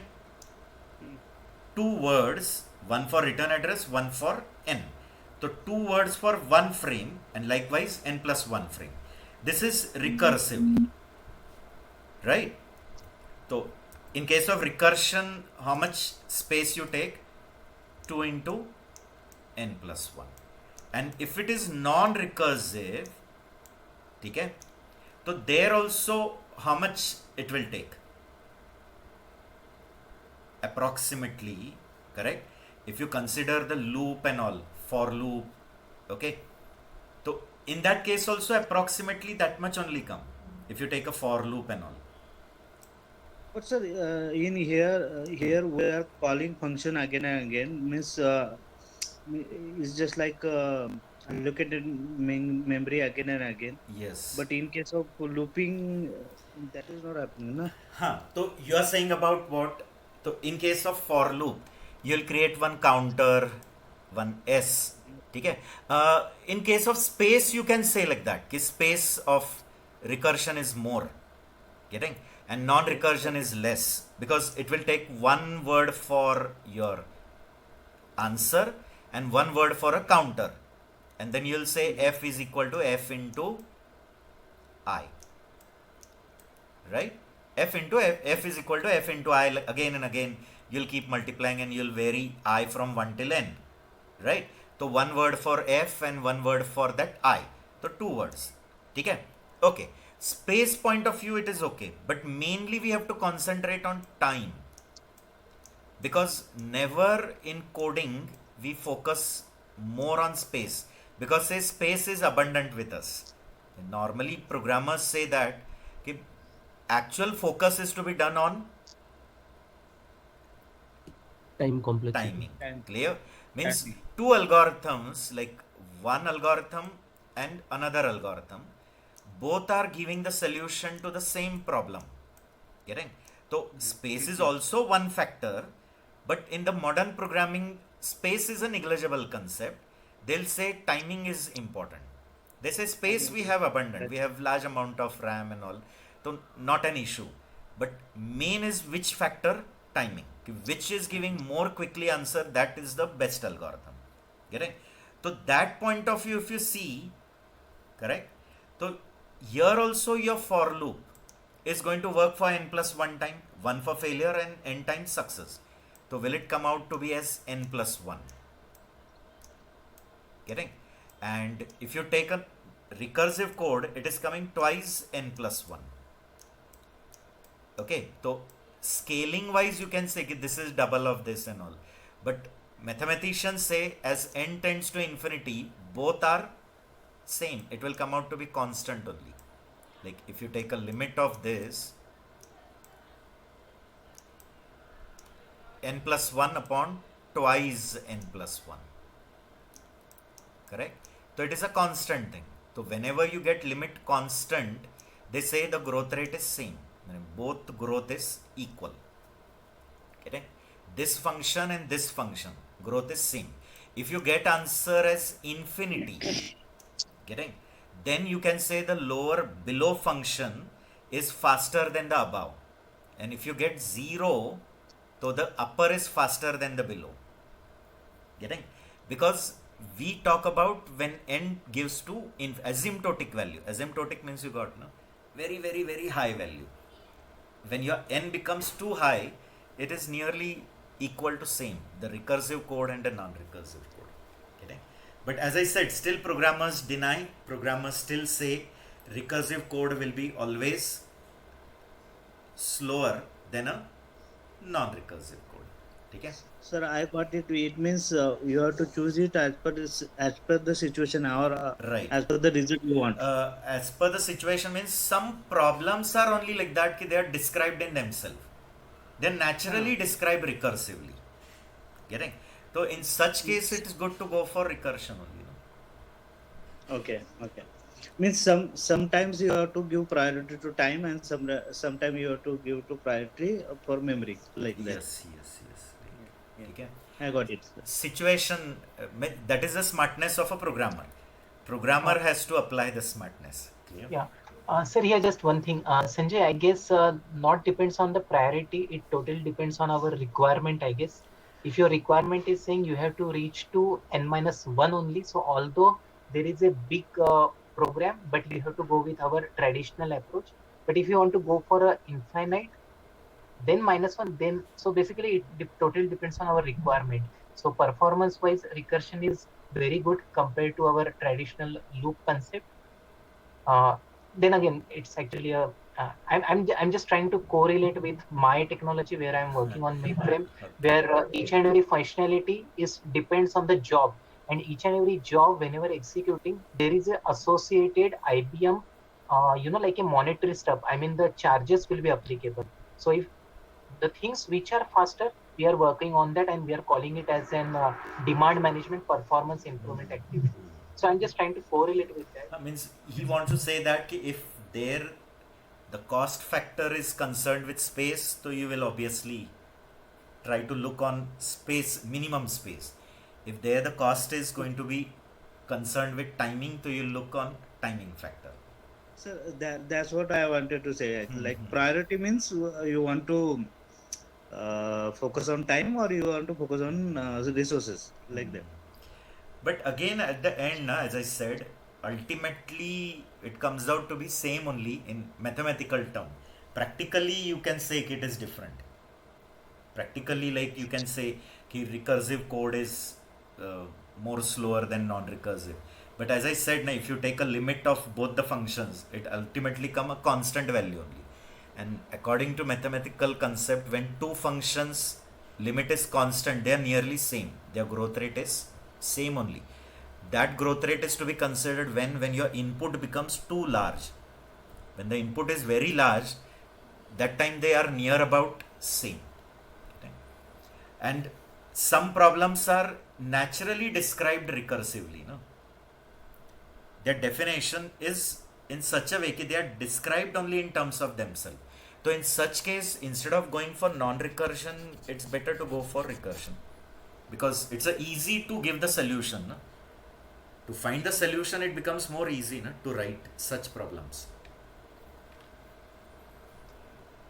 2 words, one for return address, one for n. So 2 words for 1 frame, and likewise n plus 1 frame. This is recursively, right? So in case of recursion, how much space you take? 2 into n plus 1. And if it is non-recursive, okay, so there also how much it will take? Approximately, correct? If you consider the loop and all, for loop, okay, so in that case also approximately that much only come if you take a for loop and all. But sir, in here we are calling function again and again. Means it's just like allocated memory again and again. Yes. But in case of looping, that is not happening, na? So you are saying about what? So in case of for loop, you'll create one counter, one s. Okay. In case of space, you can say like that. Ki space of recursion is more. Getting? And non-recursion is less, because it will take one word for your answer and one word for a counter, and then you'll say f is equal to f into I, right? F into f is equal to f into I, again and again you'll keep multiplying and you'll vary I from 1 till n, right? So one word for f and one word for that I, so 2 words. Okay, space point of view it is okay, but mainly we have to concentrate on time, because never in coding we focus more on space, because say space is abundant with us. Normally programmers say that actual focus is to be done on time complexity. timing. Clear? Means two algorithms, like one algorithm and another algorithm, both are giving the solution to the same problem. Getting? So space is also one factor, but in the modern programming, space is a negligible concept. They'll say timing is important. They say space we have abundant, we have large amount of RAM and all, so not an issue. But main is which factor? Timing. Which is giving more quickly answer, that is the best algorithm. Getting? So that point of view, if you see, correct? So here also your for loop is going to work for n plus 1 time, 1 for failure and n times success. So will it come out to be as n plus 1? Getting? And if you take a recursive code, it is coming twice n plus 1. Okay, so scaling wise you can say this is double of this and all, but mathematicians say as n tends to infinity, both are same, it will come out to be constant only. Like if you take a limit of this, n plus 1 upon twice n plus 1, correct? So it is a constant thing. So whenever you get limit constant, they say the growth rate is same, both growth is equal. Okay? This function and this function, growth is same. If you get answer as infinity, getting, then you can say the lower below function is faster than the above. And if you get 0, so the upper is faster than the below. Getting? Because we talk about when n gives to asymptotic value. Asymptotic means you got very, very, very high value. When your n becomes too high, it is nearly equal to same, the recursive code and the non-recursive code. Okay? But as I said, still programmers deny, programmers still say recursive code will be always slower than a non-recursive code. Okay? Sir, I got it. It means you have to choose it as per the situation or Right. as per the result you want. As per the situation means some problems are only like that, they are described in themselves. They are naturally described recursively. Getting? So in such case, it is good to go for recursion only. Okay, okay. Means sometimes you have to give priority to time, and sometimes you have to give to priority for memory, like that. Yes, yes, yes. Right. Yeah, Okay. I got it, sir. Situation, that is the smartness of a programmer. Programmer Uh, has to apply the smartness. Clear? yeah. Sir, here just one thing. Sanjay, I guess not depends on the priority. It totally depends on our requirement, I guess. If your requirement is saying you have to reach to n minus 1 only, so although there is a big program, but you have to go with our traditional approach. But if you want to go for a infinite, then minus 1, then so basically it totally depends on our requirement. So performance wise, recursion is very good compared to our traditional loop concept. uh, then again, it's actually a I'm just trying to correlate with my technology where I'm working on mainframe, Okay. where each and every functionality is depends on the job, and each and every job whenever executing there is a associated IBM, like a monetary stuff. I mean the charges will be applicable. So if the things which are faster, we are working on that and we are calling it as an demand management performance improvement activity. So I'm just trying to correlate with that. Means he wants to say that if there the cost factor is concerned with space, so you will obviously try to look on space, minimum space. If there the cost is going to be concerned with timing, so you look on timing factor. So that's what I wanted to say. Like priority means you want to focus on time, or you want to focus on resources, like that. But again, at the end, as I said, ultimately it comes out to be same only in mathematical term. Practically, you can say it is different. Practically, like you can say कि recursive code is more slower than non-recursive. But as I said, now if you take a limit of both the functions, it ultimately come a constant value only. And according to mathematical concept, when two functions limit is constant, they are nearly same. Their growth rate is same only. That growth rate is to be considered when your input becomes too large. When the input is very large, that time they are near about same. Okay? And some problems are naturally described recursively. No? Their definition is in such a way that they are described only in terms of themselves. So in such case, instead of going for non-recursion, it's better to go for recursion, because it's a easy to give the solution. No? To find the solution, it becomes more easy, no? To write such problems.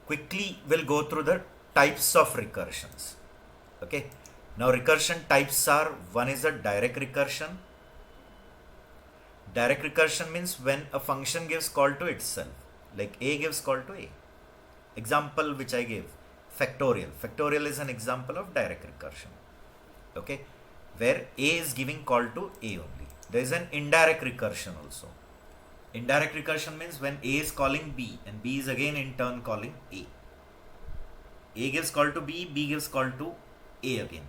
Quickly, we'll go through the types of recursions. Okay. Now recursion types are, one is a direct recursion. Direct recursion means when a function gives call to itself, like A gives call to A. Example which I gave, factorial. Factorial is an example of direct recursion. Okay, where A is giving call to A only. There is an indirect recursion also. Indirect recursion means when A is calling B and B is again in turn calling A. A gives call to B, B gives call to A again.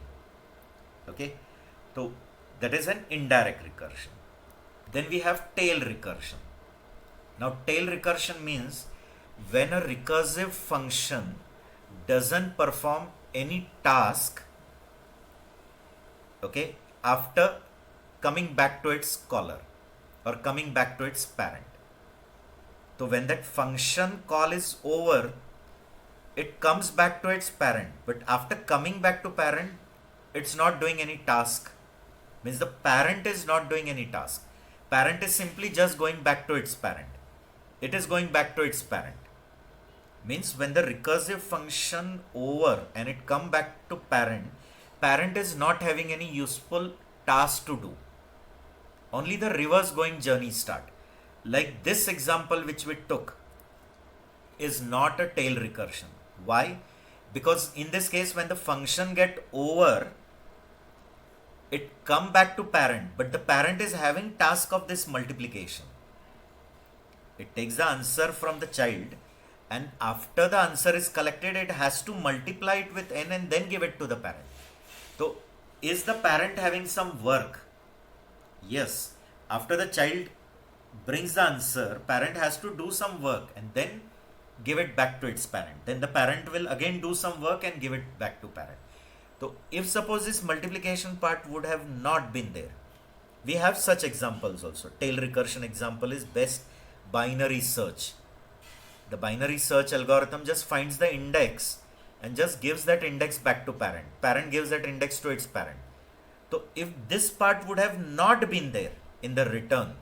Okay, so that is an indirect recursion. Then we have tail recursion. Now tail recursion means when a recursive function doesn't perform any task, okay, after coming back to its caller or coming back to its parent. So when that function call is over, it comes back to its parent, but after coming back to parent, it's not doing any task. Means the parent is not doing any task. Parent is simply just going back to its parent. It is going back to its parent. Means when the recursive function over and it come back to parent, parent is not having any useful task to do. Only the reverse going journey start. Like this example which we took is not a tail recursion. Why? Because in this case, when the function get over, it come back to parent, but the parent is having task of this multiplication. It takes the answer from the child, and after the answer is collected, it has to multiply it with n and then give it to the parent. So is the parent having some work? Yes. After the child brings the answer, parent has to do some work and then give it back to its parent. Then the parent will again do some work and give it back to parent. So if suppose this multiplication part would have not been there, We have such examples also. Tail recursion example is best binary search. The binary search algorithm just finds the index and just gives that index back to parent. Parent gives that index to its parent. So if this part would have not been there in the return,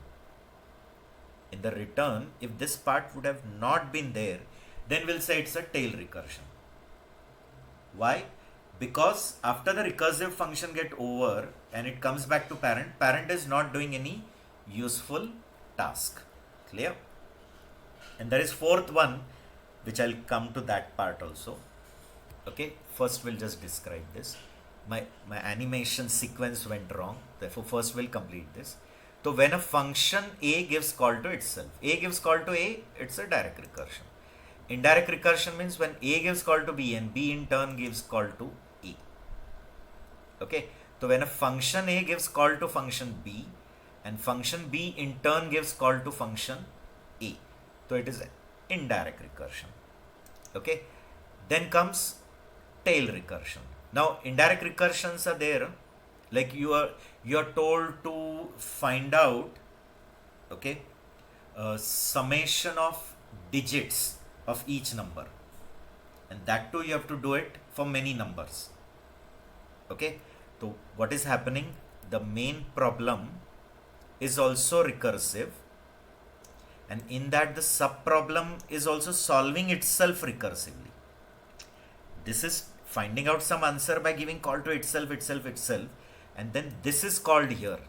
if this part would have not been there, then we'll say it's a tail recursion. Why? Because after the recursive function get over and it comes back to parent, parent is not doing any useful task. Clear? And there is fourth one, which I'll come to that part also. Okay, first we'll just describe this. My animation sequence went wrong, therefore first we'll complete this. So when a function A gives call to itself, A gives call to A, it's a direct recursion. Indirect recursion means when A gives call to B and B in turn gives call to A. Okay, so when a function A gives call to function B and function B in turn gives call to function A, so it is indirect recursion. Okay, then comes tail recursion. Now indirect recursions are there, like you are told to find out, okay, summation of digits of each number, and that too you have to do it for many numbers. Okay, so what is happening? The main problem is also recursive, and in that the sub problem is also solving itself recursively. This is finding out some answer by giving call to itself, and then this is called here,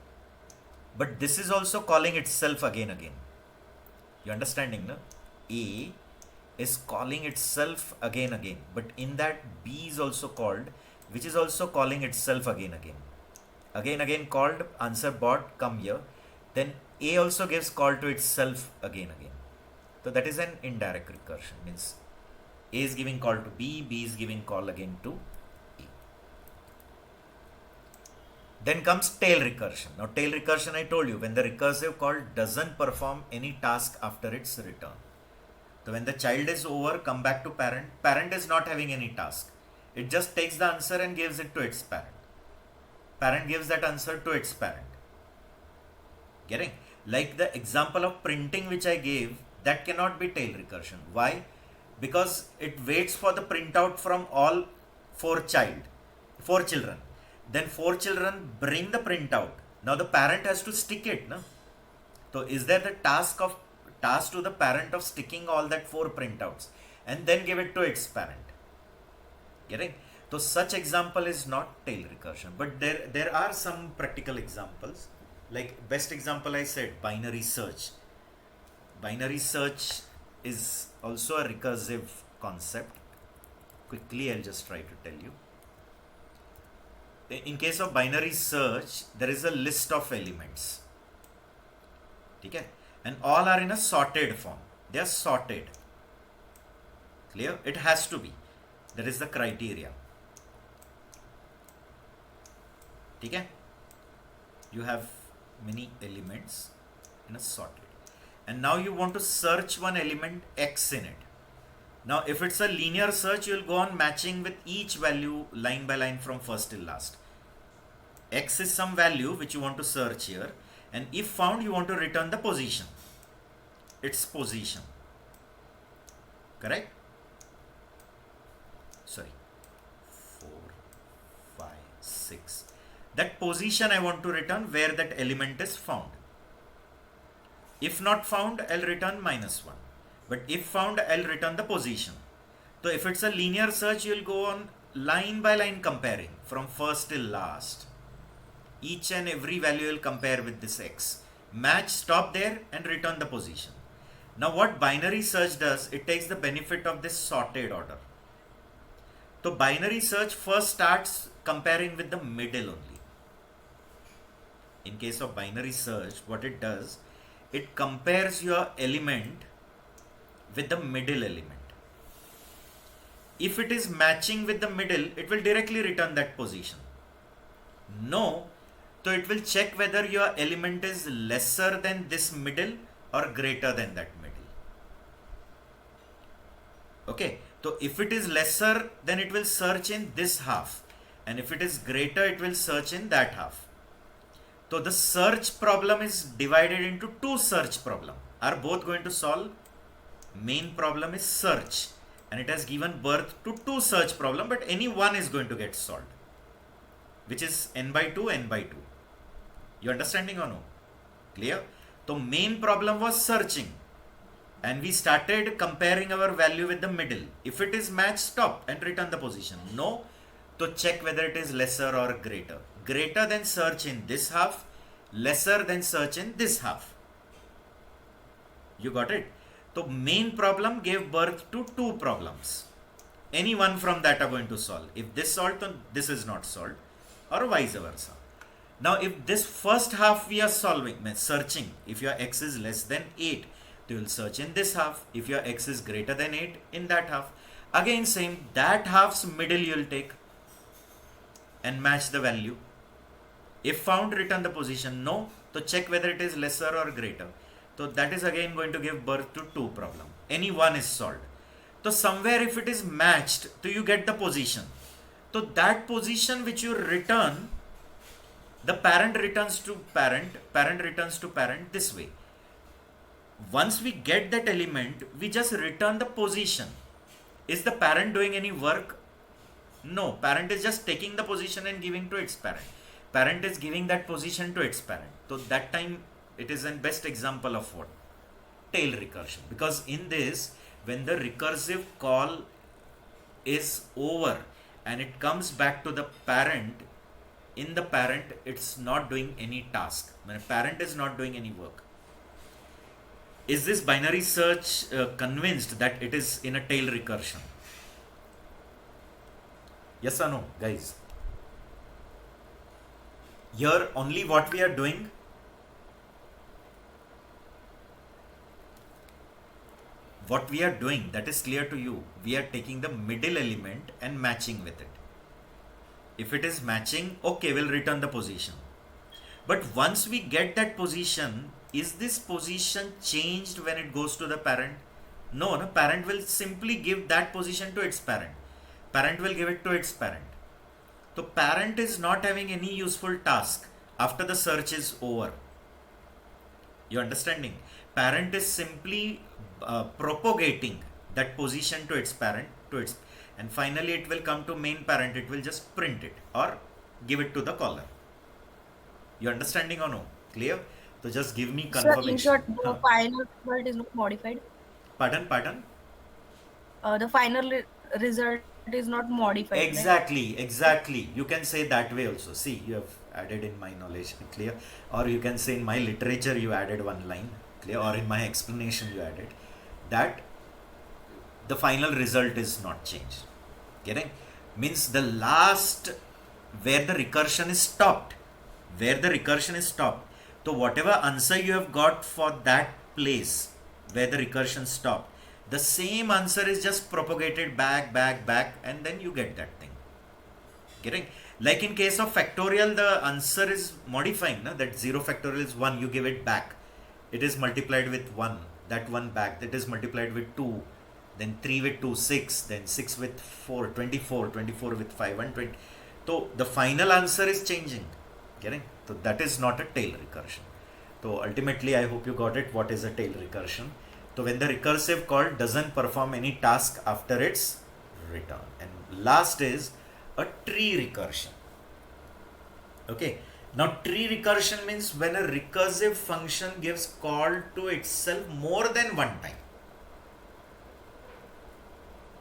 but this is also calling itself again. You understanding, no? A is calling itself again, but in that B is also called, which is also calling itself again called, answer bot come here, then A also gives call to itself again. So that is an indirect recursion, means A is giving call to B, B is giving call again to A. Then comes tail recursion. Now tail recursion, I told you, when the recursive call doesn't perform any task after its return. So when the child is over, come back to parent, parent is not having any task. It just takes the answer and gives it to its parent. Parent gives that answer to its parent. Getting? Like the example of printing which I gave, that cannot be tail recursion. Why? Because it waits for the printout from all four children. Then 4 children bring the printout. Now the parent has to stick it. No? So is there the task to the parent of sticking all that 4 printouts and then give it to its parent? Getting? So such example is not tail recursion. But there are some practical examples. Like best example I said, binary search. Binary search is also a recursive concept. Quickly I'll just try to tell you. In case of binary search, there is a list of elements. Okay? And all are in a sorted form. They are sorted. Clear? It has to be. That is the criteria. Okay? You have many elements in a sorted. And now you want to search one element X in it. Now if it's a linear search, you will go on matching with each value line by line from first till last. X is some value which you want to search here, and if found, you want to return the position. Its position. Correct? Sorry. 4, 5, 6. That position I want to return where that element is found. If not found, I'll return -1. But if found, I'll return the position. So if it's a linear search, you'll go on line by line comparing from first till last. Each and every value will compare with this X. Match, stop there and return the position. Now what binary search does, it takes the benefit of this sorted order. So binary search first starts comparing with the middle only. In case of binary search, what it does, it compares your element with the middle element. If it is matching with the middle, it will directly return that position. No, so it will check whether your element is lesser than this middle or greater than that middle. Okay, so if it is lesser, then it will search in this half, and if it is greater, it will search in that half. So the search problem is divided into two search problem. Are both going to solve? Main problem is search, and it has given birth to two search problem, but any one is going to get solved, which is n by 2, n by 2. You understanding or no? Clear? So main problem was searching, and we started comparing our value with the middle. If it is matched, stop and return the position. No, to check whether it is lesser or greater. Greater than search in this half, lesser than search in this half. You got it? So main problem gave birth to two problems. Any one from that are going to solve. If this solved, then this is not solved, or vice versa. Now if this first half we are solving, means searching, if your x is less than 8, you will search in this half. If your x is greater than 8, in that half. Again same, that half's middle you will take and match the value. If found, return the position. No, to check whether it is lesser or greater. So that is again going to give birth to two problem. Any one is solved. So somewhere if it is matched, so you get the position. So that position which you return, the parent returns to parent, parent returns to parent this way. Once we get that element, we just return the position. Is the parent doing any work? No, parent is just taking the position and giving to its parent. Parent is giving that position to its parent. So that time it is a best example of what? Tail recursion. Because in this, when the recursive call is over and it comes back to the parent, in the parent it's not doing any task. When a parent is not doing any work. Is this binary search convinced that it is in a tail recursion? Yes or no, guys? Here only what we are doing, that is clear to you. We are taking the middle element and matching with it. If it is matching, okay, we'll return the position. But once we get that position, is this position changed when it goes to the parent? No, parent will simply give that position to its parent. Parent will give it to its parent. So parent is not having any useful task after the search is over. You understanding? Parent is simply propagating that position to its parent, and finally it will come to main parent. It will just print it or give it to the caller. You understanding or no? Clear? So just give me confirmation. So in short, the final result is not modified. Pardon? The final result is not modified. Exactly. You can say that way also. See, you have added in my knowledge, clear? Or you can say in my literature you added one line, clear? Or in my explanation you added that the final result is not changed. Getting? Means the last where the recursion is stopped. So whatever answer you have got for that place where the recursion stopped, the same answer is just propagated back, and then you get that thing. Getting? Like in case of factorial, the answer is modifying. That 0 factorial is 1, you give it back. It is multiplied with 1, that 1 back. That is multiplied with 2, then 3 with 2, 6, then 6 with 4, 24, 24 with 5, 120. So the final answer is changing. Getting? So that is not a tail recursion. So ultimately I hope you got it. What is a tail recursion? So when the recursive call doesn't perform any task after its return. And last is a tree recursion. Okay. Now tree recursion means when a recursive function gives call to itself more than one time.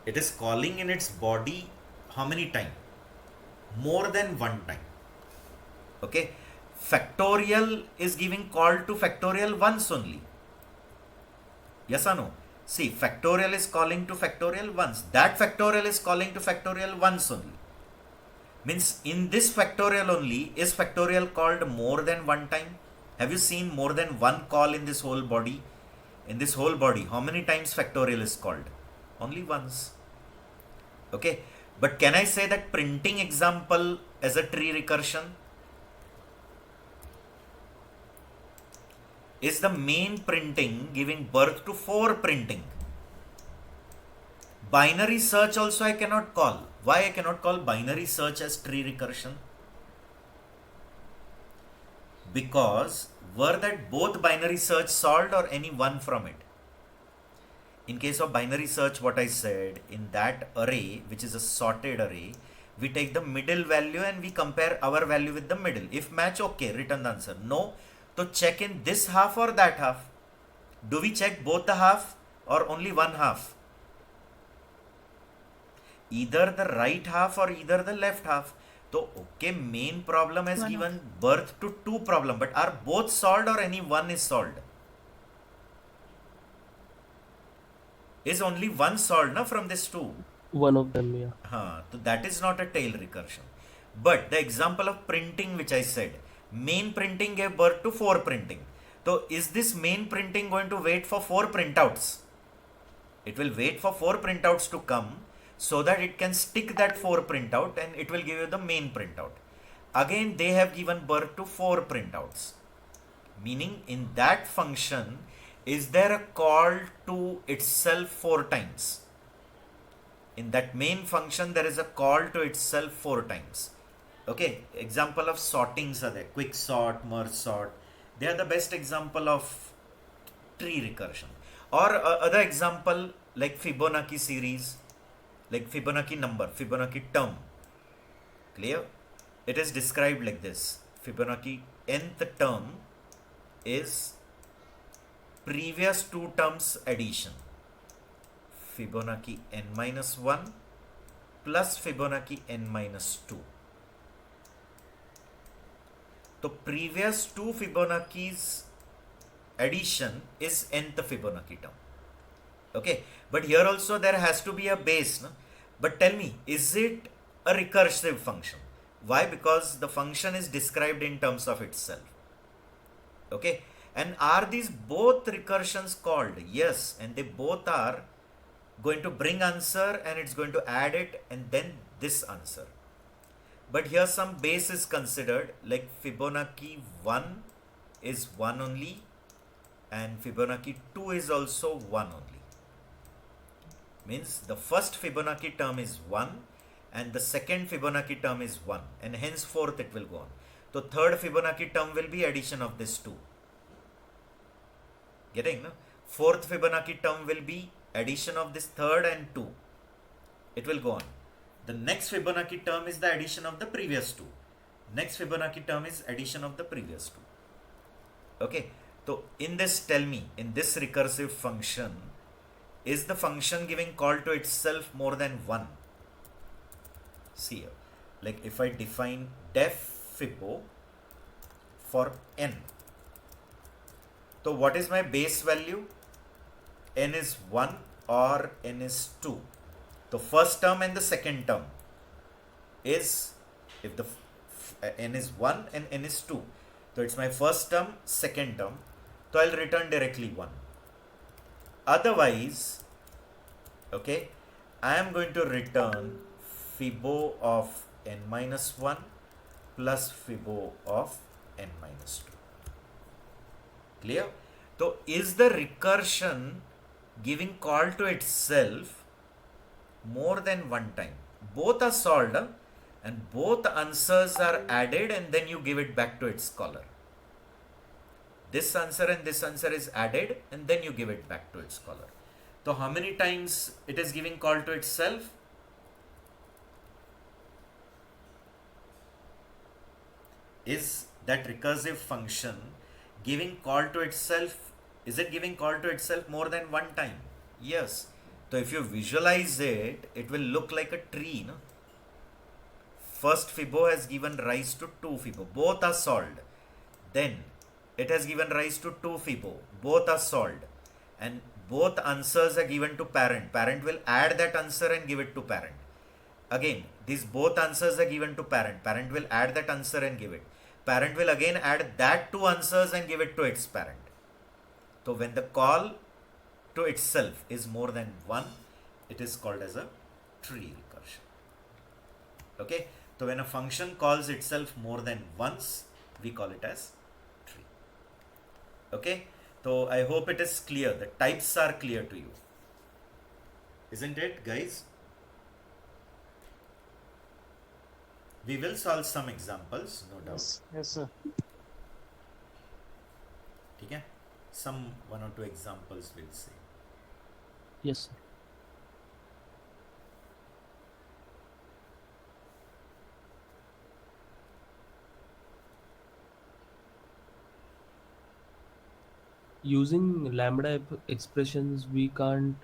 It is calling in its body how many times? More than one time. Okay. Factorial is giving call to factorial once only. Yes or no? See, factorial is calling to factorial once. That factorial is calling to factorial once only. Means in this factorial only, is factorial called more than one time? Have you seen more than one call in this whole body? In this whole body, how many times factorial is called? Only once. Okay. But can I say that printing example as a tree recursion? Is the main printing giving birth to 4 printing? Binary search also I cannot call. Why I cannot call binary search as tree recursion? because were that both binary search solved or any one from it? In case of binary search, what I said, in that array, which is a sorted array, we take the middle value and we compare our value with the middle. If match, okay, return the answer. No, to check in this half or that half. Do we check both the half or only one half? Either the right half or either the left half. So, okay, main problem has One given birth to two problems, but are both solved or any one is solved? Is only one solved na, from this two? One of them, yeah. So that is not a tail recursion. But the example of printing which I said, main printing gave birth to 4 printing. So is this main printing going to wait for 4 printouts? It will wait for 4 printouts to come so that it can stick that 4 printout and it will give you the main printout. Again, they have given birth to 4 printouts. Meaning in that function, is there a call to itself 4 times? In that main function, there is a call to itself 4 times. Okay, example of sortings are there. Quick sort, merge sort. They are the best example of tree recursion. Or other example like Fibonacci series, like Fibonacci number, Fibonacci term. Clear? It is described like this. Fibonacci nth term is previous 2 terms addition. Fibonacci n minus 1 plus Fibonacci n minus 2. So previous 2 Fibonacci's addition is nth Fibonacci term. Okay, but here also there has to be a base. No? But tell me, is it a recursive function? Why? Because the function is described in terms of itself. Okay, and are these both recursions called? Yes, and they both are going to bring answer and it's going to add it and then this answer. But here some base is considered, like Fibonacci 1 is 1 only and Fibonacci 2 is also 1 only. Means the first Fibonacci term is 1 and the second Fibonacci term is 1 and henceforth it will go on. So third Fibonacci term will be addition of this 2. Getting? No? Fourth Fibonacci term will be addition of this third and 2. It will go on. The next Fibonacci term is the addition of the previous 2. Next Fibonacci term is addition of the previous 2. Okay. So in this, tell me, in this recursive function, is the function giving call to itself more than 1? See here. Like if I define def Fibo for n. So what is my base value? N is 1 or n is 2. The first term and the second term is, if the n is 1 and n is 2. So it's my first term, second term. So I'll return directly 1. Otherwise, okay, I am going to return Fibo of n minus 1 plus Fibo of n minus 2. Clear? So is the recursion giving call to itself more than one time? Both are solved and both answers are added and then you give it back to its caller. This answer and this answer is added and then you give it back to its caller. So how many times it is giving call to itself? Is that recursive function giving call to itself? Is it giving call to itself more than one time? Yes. So if you visualize it, it will look like a tree. No? First Fibo has given rise to 2 Fibo. Both are solved. Then it has given rise to 2 Fibo. Both are solved. And both answers are given to parent. Parent will add that answer and give it to parent. Again, these both answers are given to parent. Parent will add that answer and give it. Parent will again add that 2 answers and give it to its parent. So when the call to itself is more than 1, it is called as a tree recursion. Okay. So when a function calls itself more than once, we call it as tree. Okay. So I hope it is clear. The types are clear to you. Isn't it, guys? We will solve some examples, no doubt. Yes, sir. Some one or two examples we'll see. Yes, sir. Using lambda expressions, we can't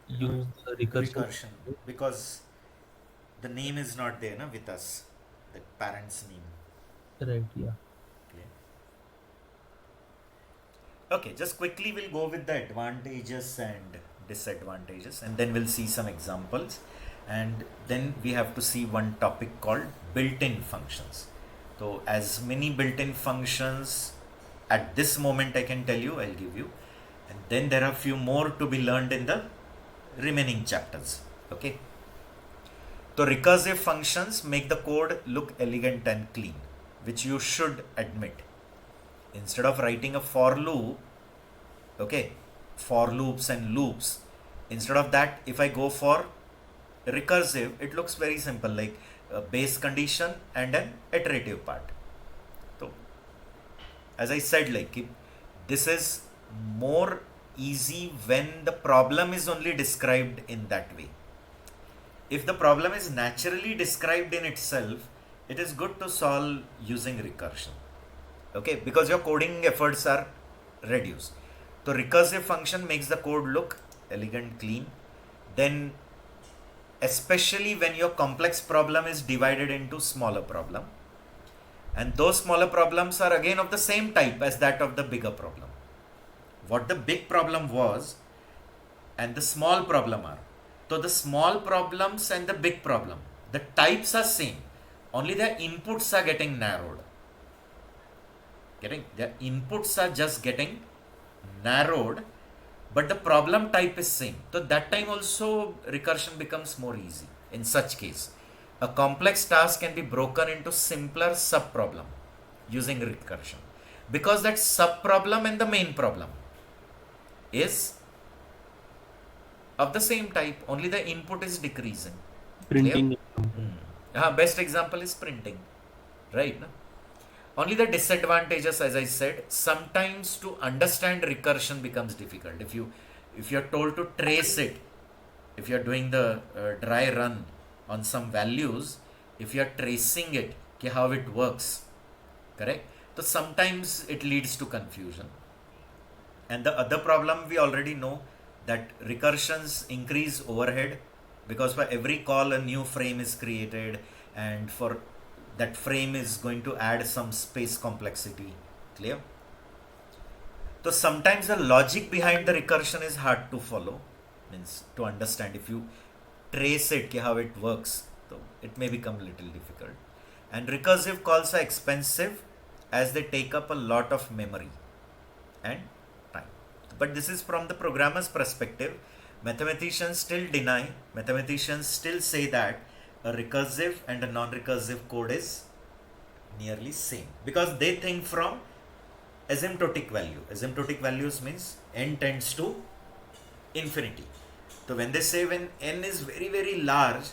use the recursion. Recursion, because the name is not there na, with us, the parent's name. Right, yeah. Okay, just quickly we'll go with the advantages and disadvantages, and then we'll see some examples, and then we have to see one topic called built-in functions. So as many built-in functions at this moment I can tell you, I'll give you, and then there are few more to be learned in the remaining chapters. Okay, so recursive functions make the code look elegant and clean, which you should admit. Instead of writing a for loop, okay, for loops and loops, instead of that, if I go for recursive, it looks very simple, like a base condition and an iterative part. So as I said, like this is more easy when the problem is only described in that way. If the problem is naturally described in itself, it is good to solve using recursion. Okay, because your coding efforts are reduced. So recursive function makes the code look elegant, clean. Then especially when your complex problem is divided into smaller problem, and those smaller problems are again of the same type as that of the bigger problem. What the big problem was and the small problem are. So the small problems and the big problem, the types are same, only the inputs are getting narrowed. The inputs are just getting narrowed, but the problem type is same. So that time also recursion becomes more easy. In such case, a complex task can be broken into simpler sub problem using recursion, because that sub problem and the main problem is of the same type, only the input is decreasing. Printing. Best example is printing, right? No? Only the disadvantages, as I said, sometimes to understand recursion becomes difficult. If you're told to trace it, if you're doing the dry run on some values, if you're tracing it, how it works, correct? So sometimes it leads to confusion. And the other problem we already know, that recursions increase overhead, because for every call a new frame is created, and for that frame is going to add some space complexity. Clear? So sometimes the logic behind the recursion is hard to follow, means to understand. If you trace it, how it works, so it may become a little difficult. And recursive calls are expensive as they take up a lot of memory and time. But this is from the programmer's perspective. Mathematicians still say that a recursive and a non-recursive code is nearly same, because they think from asymptotic value. Asymptotic values means n tends to infinity. So when they say when n is very, very large,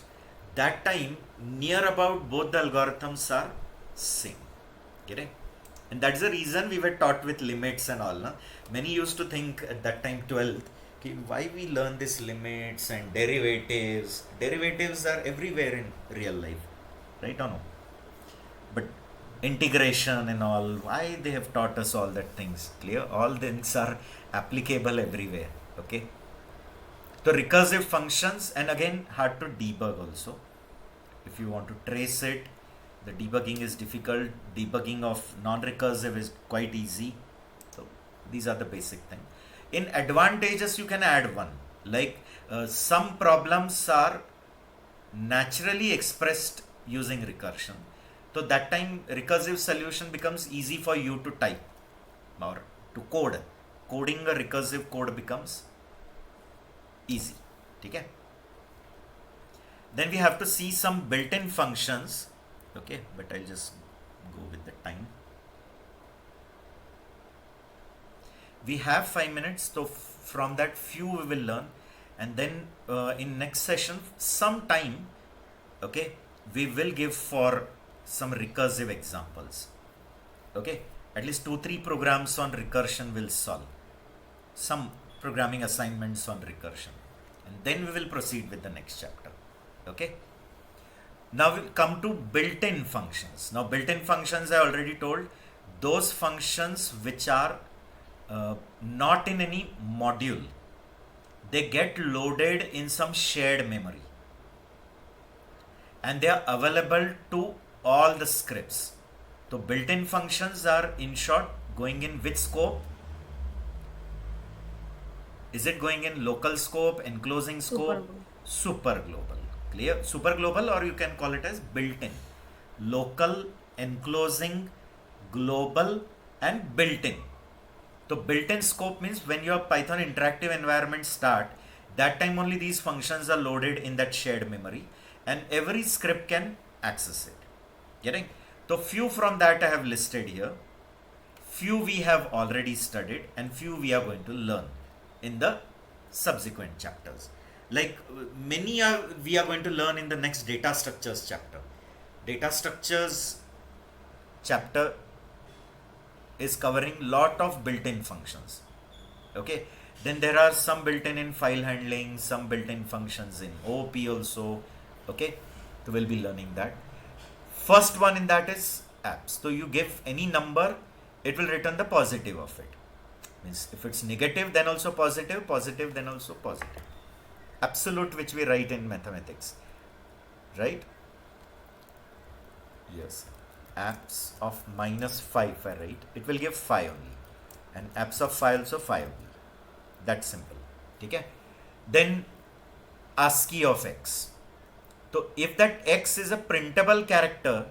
that time near about both the algorithms are same. Get it? And that's the reason we were taught with limits and all. Na? Many used to think at that time 12th, why we learn these limits and derivatives. Derivatives are everywhere in real life, right or no? But integration and all, why they have taught us all that things? Clear? All things are applicable everywhere. Okay. So recursive functions, and again hard to debug also. If you want to trace it, the debugging is difficult. Debugging of non-recursive is quite easy. So these are the basic things. In advantages, you can add one, like some problems are naturally expressed using recursion. So that time recursive solution becomes easy for you to type or to code. Coding a recursive code becomes easy. Okay? Then we have to see some built-in functions. Okay, but I'll just go with the time. We have 5 minutes, so from that few we will learn, and then in next session some time, okay, we will give for some recursive examples. Okay, At least 2-3 programs on recursion will solve. Some programming assignments on recursion. And then we will proceed with the next chapter. Okay? Now we'll come to built-in functions. Now built-in functions, I already told, those functions which are not in any module. They get loaded in some shared memory. And they are available to all the scripts. So built-in functions are, in short, going in which scope? Is it going in local scope, enclosing scope? Super global. Clear? Super global, or you can call it as built-in. Local, enclosing, global, and built-in. So built-in scope means when your Python interactive environment start, that time only these functions are loaded in that shared memory, and every script can access it. Getting? So few from that I have listed here. Few we have already studied, and few we are going to learn in the subsequent chapters. Like many we are going to learn in the next data structures chapter. Data structures chapter is covering lot of built-in functions. Okay, then there are some built-in in file handling, some built-in functions in OOP also. Okay, so we'll be learning that. First one in that is apps. So you give any number, it will return the positive of it. Means if it's negative, then also positive, positive, then also positive. Absolute, which we write in mathematics, right? Yes. Apps of -5 I write, it will give 5 only, and apps of 5 also 5 only. That's simple. Okay. Then ASCII of x. So if that x is a printable character,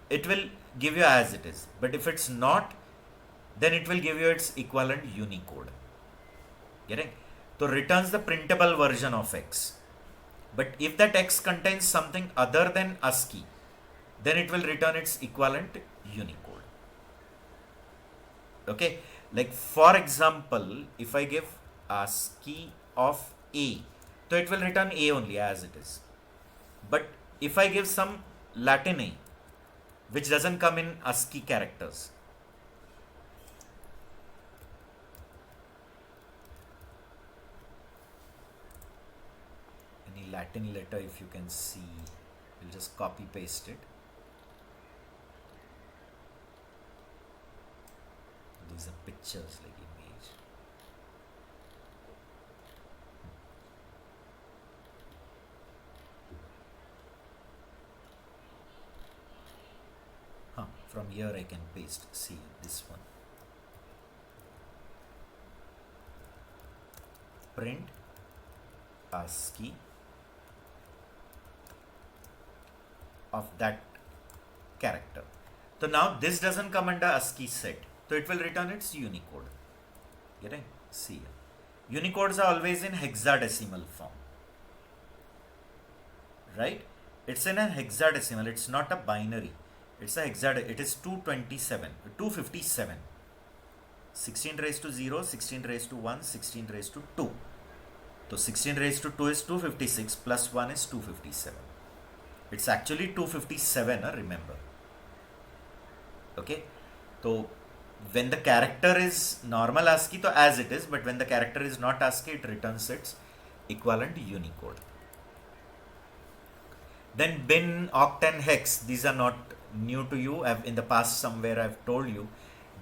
it will give you as it is. But if it's not, then it will give you its equivalent Unicode. Getting? So returns the printable version of x. But if that x contains something other than ASCII, then it will return its equivalent Unicode. Okay, like for example, if I give ASCII of A, so it will return A only as it is. But if I give some Latin A, which doesn't come in ASCII characters, any Latin letter, if you can see, we'll just copy paste it. These are pictures like image. From here I can paste. See this one. Print ASCII of that character. So now this doesn't come under ASCII set. So it will return its Unicode. Getting? See here. Unicodes are always in hexadecimal form. Right? It's in a hexadecimal. It's not a binary. It's a hexadecimal. It is 257. 16 raised to 0, 16 raised to 1, 16 raised to 2. So 16 raised to 2 is 256 plus 1 is 257. It's actually 257, remember. Okay. So when the character is normal ASCII, so as it is, but when the character is not ASCII, it returns its equivalent Unicode. Then bin, oct and hex, these are not new to you. In the past somewhere I've told you,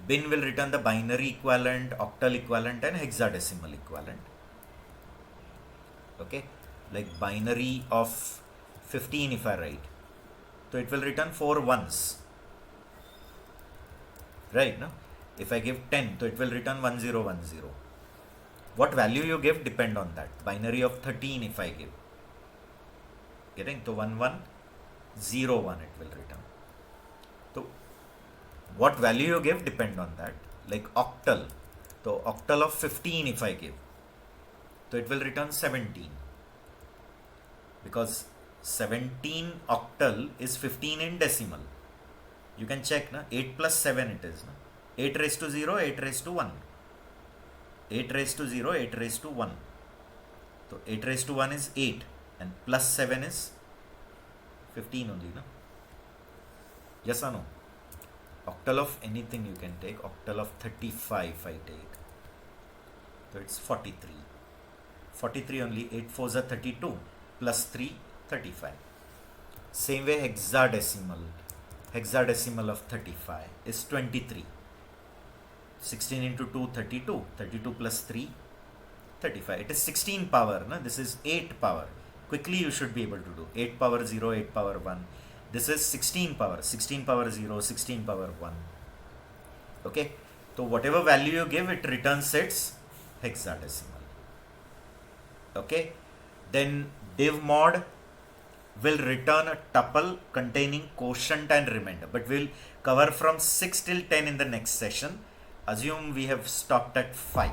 bin will return the binary equivalent, octal equivalent and hexadecimal equivalent. Okay, like binary of 15 if I write, so it will return 4 ones, right? No, if I give 10, so it will return 1010. What value you give depend on that. Binary of 13 if I give, getting to 1101 it will return. So what value you give depend on that. Like octal, so octal of 15 if I give, so it will return 17, because 17 octal is 15 in decimal. You can check, na? 8 plus 7 it is, na? 8 raised to 0, 8 raised to 1. 8 raised to 0, 8 raised to 1. So 8 raised to 1 is 8 and plus 7 is 15 only, no? Yes or no? Octal of anything you can take. Octal of 35 I take. So it's 43. 43 only. 8 4s are 32. Plus 3, 35. Same way hexadecimal. Hexadecimal of 35 is 23. 16 into 2, 32. 32 plus 3, 35. It is 16 power. No? This is 8 power. Quickly you should be able to do. 8 power 0, 8 power 1. This is 16 power. 16 power 0, 16 power 1. Okay. So whatever value you give, it returns its hexadecimal. Okay. Then div mod will return a tuple containing quotient and remainder. But we'll cover from 6 till 10 in the next session. Assume we have stopped at 5.